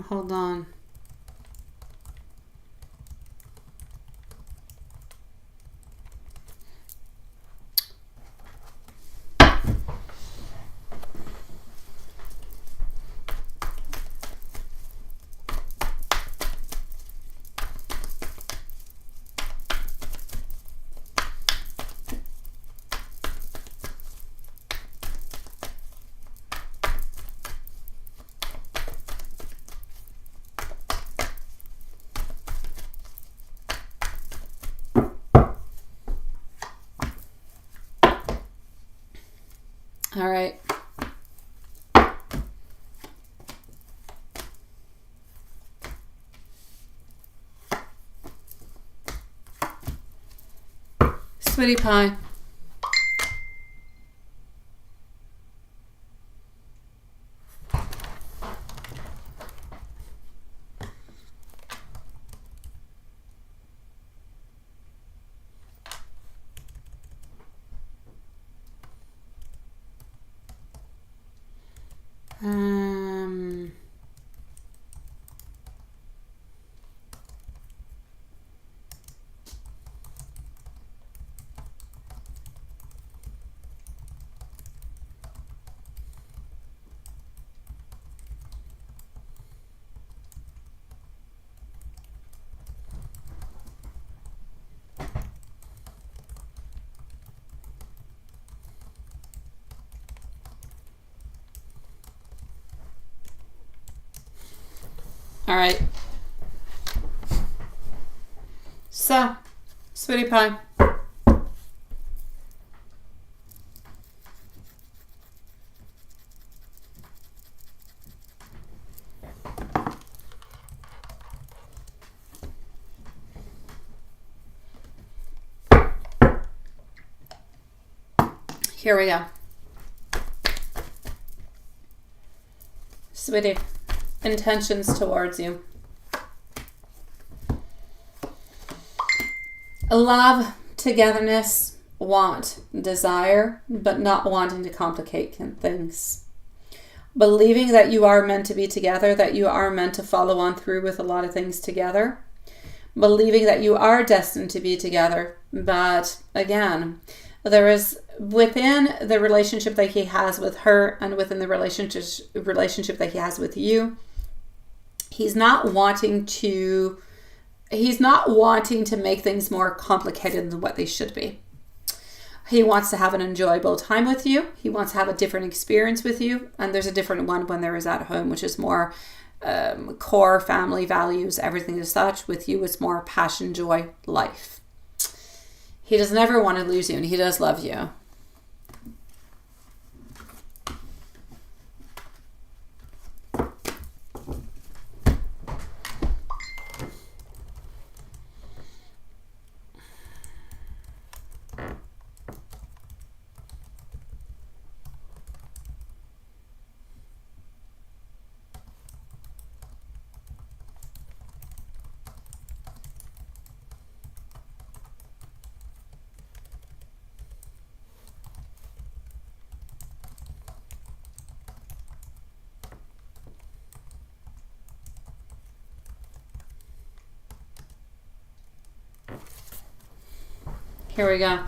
Hold on. All right. Sweetie pie. All right. So, sweetie pie. Here we go. Sweetie, intentions towards you. Love, togetherness, want, desire, but not wanting to complicate things. Believing that you are meant to be together, that you are meant to follow on through with a lot of things together. Believing that you are destined to be together. But again, there is within the relationship that he has with her and within the relationship that he has with you, he's not wanting to make things more complicated than what they should be. He wants to have an enjoyable time with you. He wants to have a different experience with you. And there's a different one when there is at home, which is more core family values, everything as such. With you, it's more passion, joy, life. He doesn't ever want to lose you, and he does love you. Here we go.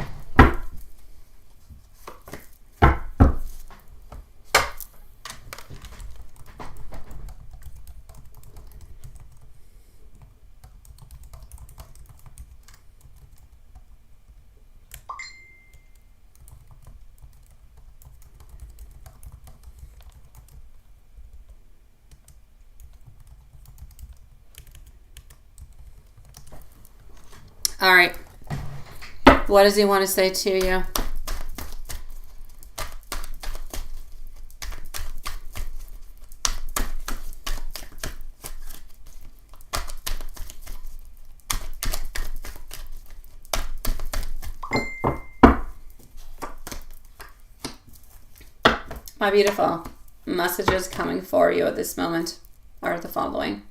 All right. What does he want to say to you? My beautiful, messages coming for you at this moment are the following.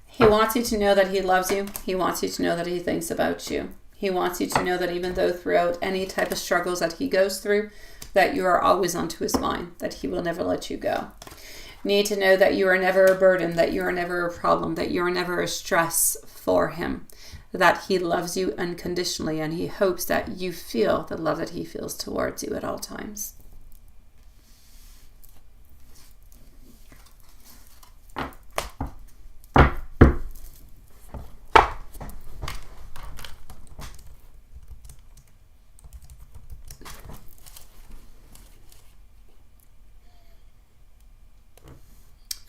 He wants you to know that he loves you. He wants you to know that he thinks about you. He wants you to know that even though throughout any type of struggles that he goes through, that you are always onto his mind, that he will never let you go. You need to know that you are never a burden, that you are never a problem, that you are never a stress for him, that he loves you unconditionally, and he hopes that you feel the love that he feels towards you at all times.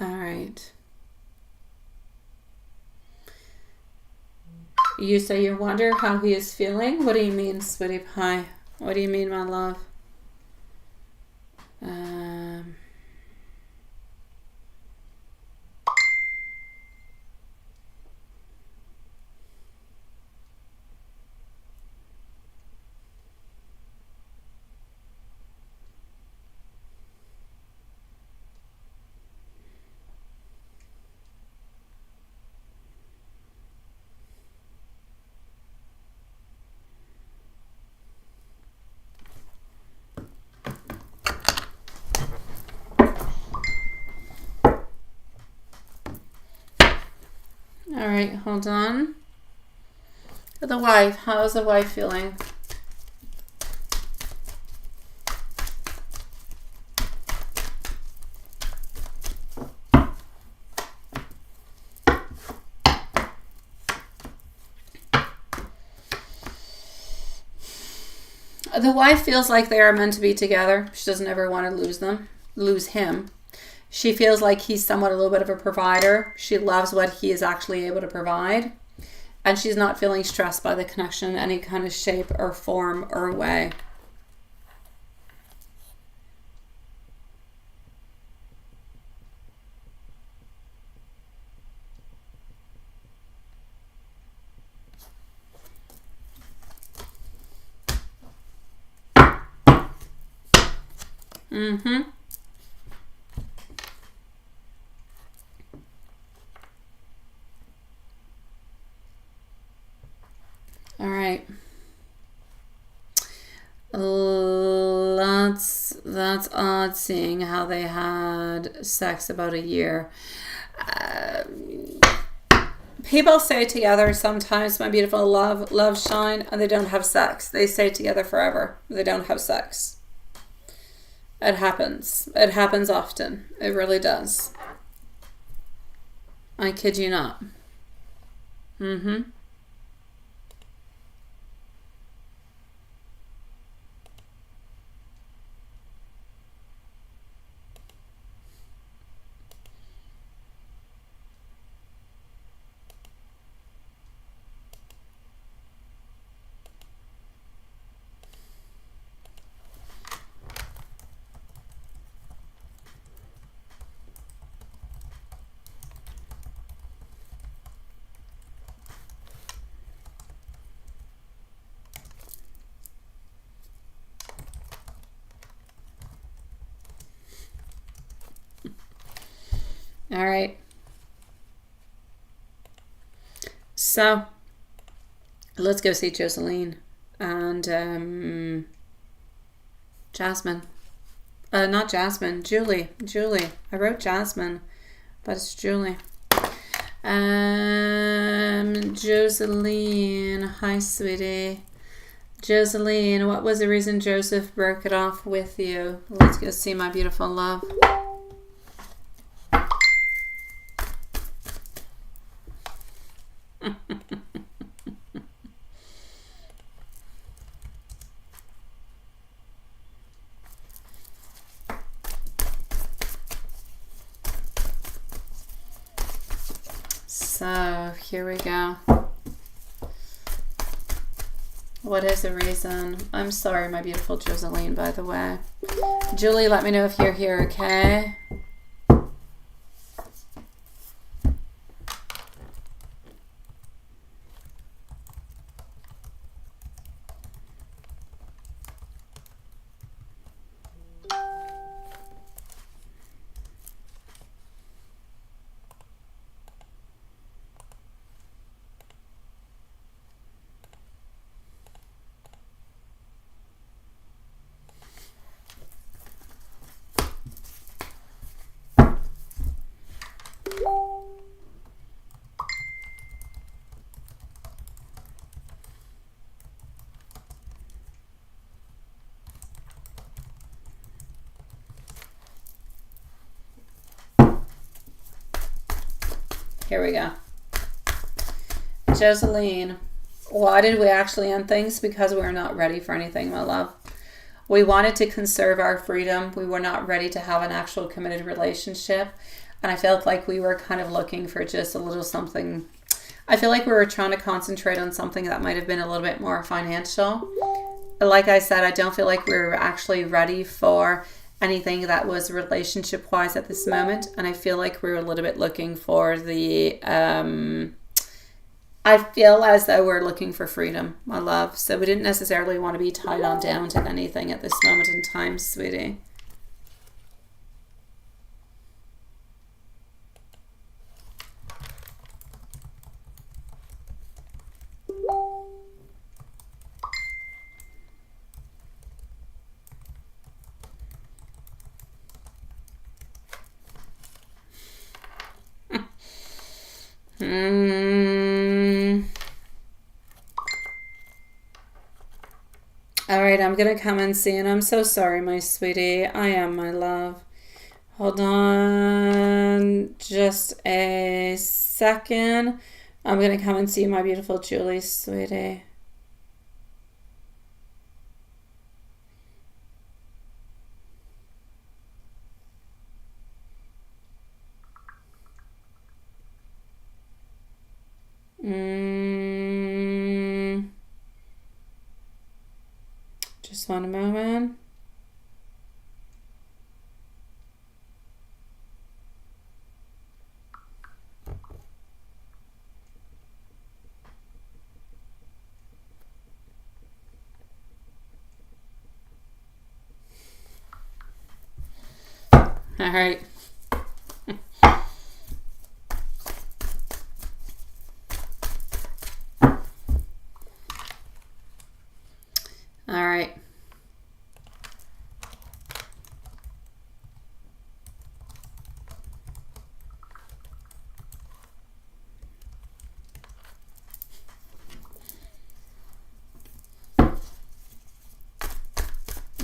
All right. You say you wonder how he is feeling. What do you mean, sweetie pie? What do you mean, my love? All right, hold on. The wife, how is the wife feeling? The wife feels like they are meant to be together. She doesn't ever want to lose him. She feels like he's somewhat a little bit of a provider. She loves what he is actually able to provide. And she's not feeling stressed by the connection in any kind of shape or form or way. Mm-hmm. All right. That's odd seeing how they had sex about a year. People stay together sometimes, my beautiful love shine, and they don't have sex. They stay together forever. They don't have sex. It happens. It happens often. It really does. I kid you not. Mm-hmm. All right. So, let's go see Jocelyn and Jasmine. Not Jasmine, Julie. I wrote Jasmine, but it's Julie. Jocelyn. Hi, sweetie. Jocelyn, what was the reason Joseph broke it off with you? Let's go see my beautiful love. So here we go. What is the reason? I'm sorry, my beautiful Jocelyn, by the way. Julie, let me know if you're here, okay? Here we go. Jocelyn, why did we actually end things? Because we were not ready for anything, my love. We wanted to conserve our freedom. We were not ready to have an actual committed relationship. And I felt like we were kind of looking for just a little something. I feel like we were trying to concentrate on something that might have been a little bit more financial. Like I said, I don't feel like we were actually ready for anything that was relationship wise at this moment, and I feel like we were a little bit looking for the I feel as though we're looking for freedom, my love, so we didn't necessarily want to be tied on down to anything at this moment in time, sweetie. All right, I'm gonna come and see, and I'm so sorry, my sweetie. I am, my love. Hold on just a second. I'm gonna come and see my beautiful Julie, sweetie. Just one moment. All right. All right.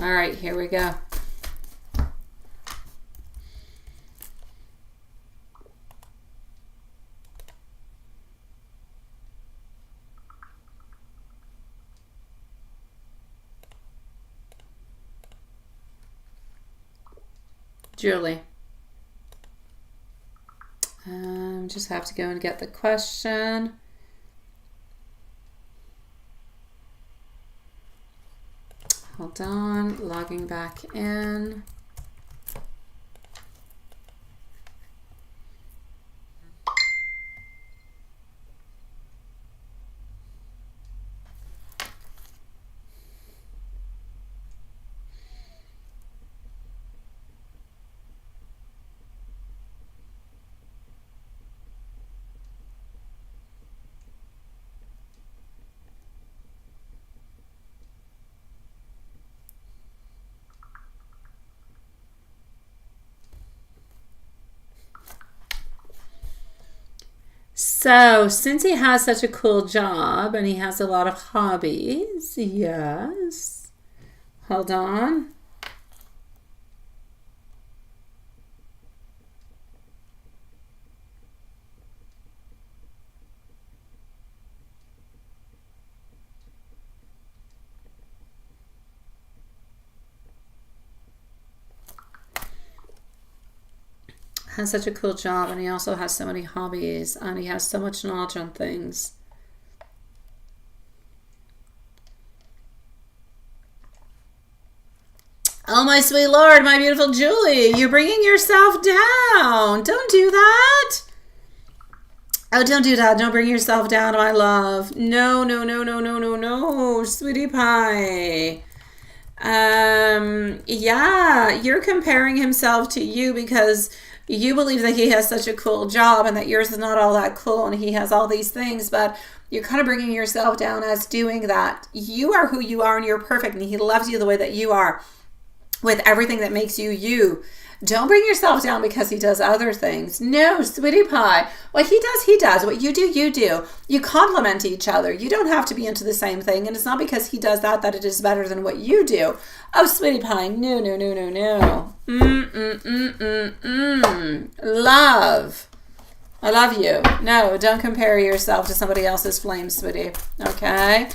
All right, here we go. Julie. Just have to go and get the question. Hold on, logging back in. So, since he has such a cool job and he has a lot of hobbies, yes. Hold on. Has such a cool job, and he also has so many hobbies, and he has so much knowledge on things. Oh, my sweet Lord, my beautiful Julie, you're bringing yourself down. Don't do that. Oh, don't do that. Don't bring yourself down, my love. No, no, no, no, no, no, no, sweetie pie. Yeah, you're comparing himself to you because you believe that he has such a cool job and that yours is not all that cool and he has all these things, but you're kind of bringing yourself down as doing that. You are who you are and you're perfect, and he loves you the way that you are with everything that makes you you. Don't bring yourself down because he does other things. No, sweetie pie. What he does, he does. What you do, you do. You complement each other. You don't have to be into the same thing. And it's not because he does that it is better than what you do. Oh, sweetie pie. No, no, no, no, no. Love. I love you. No, don't compare yourself to somebody else's flame, sweetie. Okay?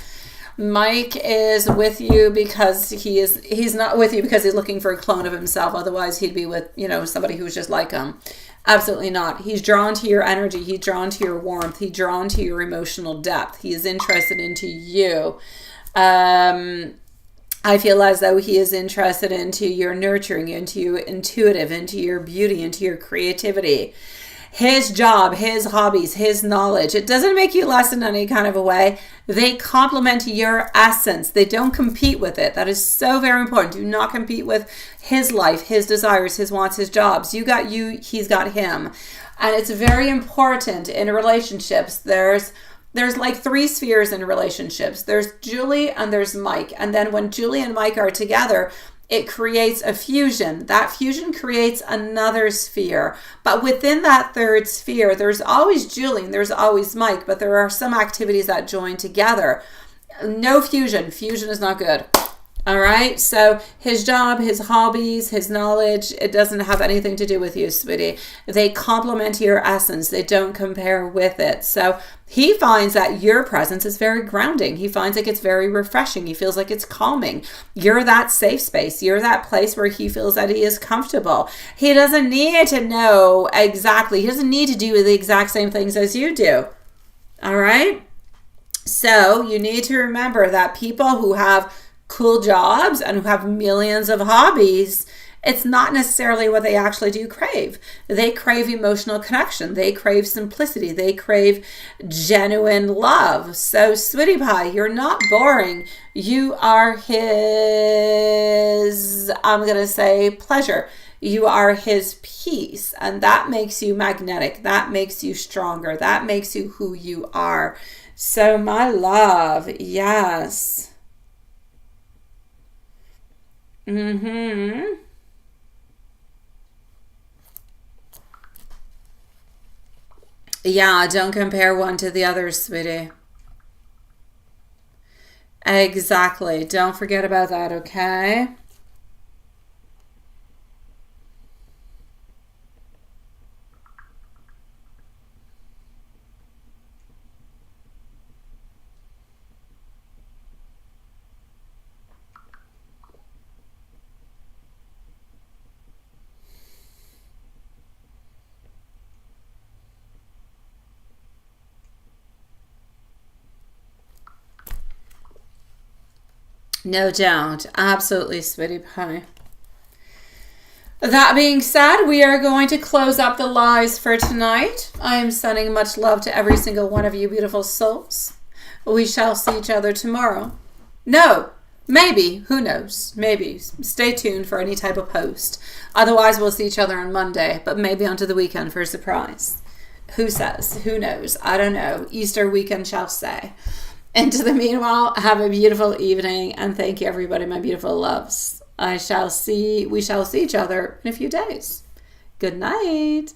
Mike is with you because he's not with you because he's looking for a clone of himself. Otherwise, he'd be with, somebody who's just like him. Absolutely not. He's drawn to your energy. He's drawn to your warmth. He's drawn to your emotional depth. He is interested into you. I feel as though he is interested into your nurturing, into your intuitive, into your beauty, into your creativity. His job, his hobbies, his knowledge, it doesn't make you less in any kind of a way. They complement your essence. They don't compete with it. That is so very important. Do not compete with his life, his desires, his wants, his jobs. You got you, he's got him. And it's very important in relationships. There's like 3 spheres in relationships. There's Julie and there's Mike. And then when Julie and Mike are together, it creates a fusion. That fusion creates another sphere. But within that 3rd sphere, there's always Julie and there's always Mike, but there are some activities that join together. No fusion. Fusion is not good. All right? So his job, his hobbies, his knowledge, it doesn't have anything to do with you, sweetie. They complement your essence. They don't compare with it. So he finds that your presence is very grounding. He finds like it's very refreshing. He feels like it's calming. You're that safe space. You're that place where he feels that he is comfortable. He doesn't need to know exactly. He doesn't need to do the exact same things as you do. All right? So you need to remember that people who have cool jobs and who have millions of hobbies, it's not necessarily what they actually do crave. They crave emotional connection. They crave simplicity. They crave genuine love. So, sweetie pie, you're not boring. You are his, I'm going to say, pleasure. You are his peace. And that makes you magnetic. That makes you stronger. That makes you who you are. So, my love, yes. Yeah, don't compare one to the other, sweetie. Exactly. Don't forget about that, okay? No doubt. Absolutely, sweetie pie. That being said, we are going to close up the lives for tonight. I am sending much love to every single one of you beautiful souls. We shall see each other tomorrow. No, maybe. Who knows? Maybe. Stay tuned for any type of post. Otherwise, we'll see each other on Monday, but maybe onto the weekend for a surprise. Who says? Who knows? I don't know. Easter weekend shall say. Into the meanwhile, have a beautiful evening, and thank you, everybody, my beautiful loves. We shall see each other in a few days. Good night.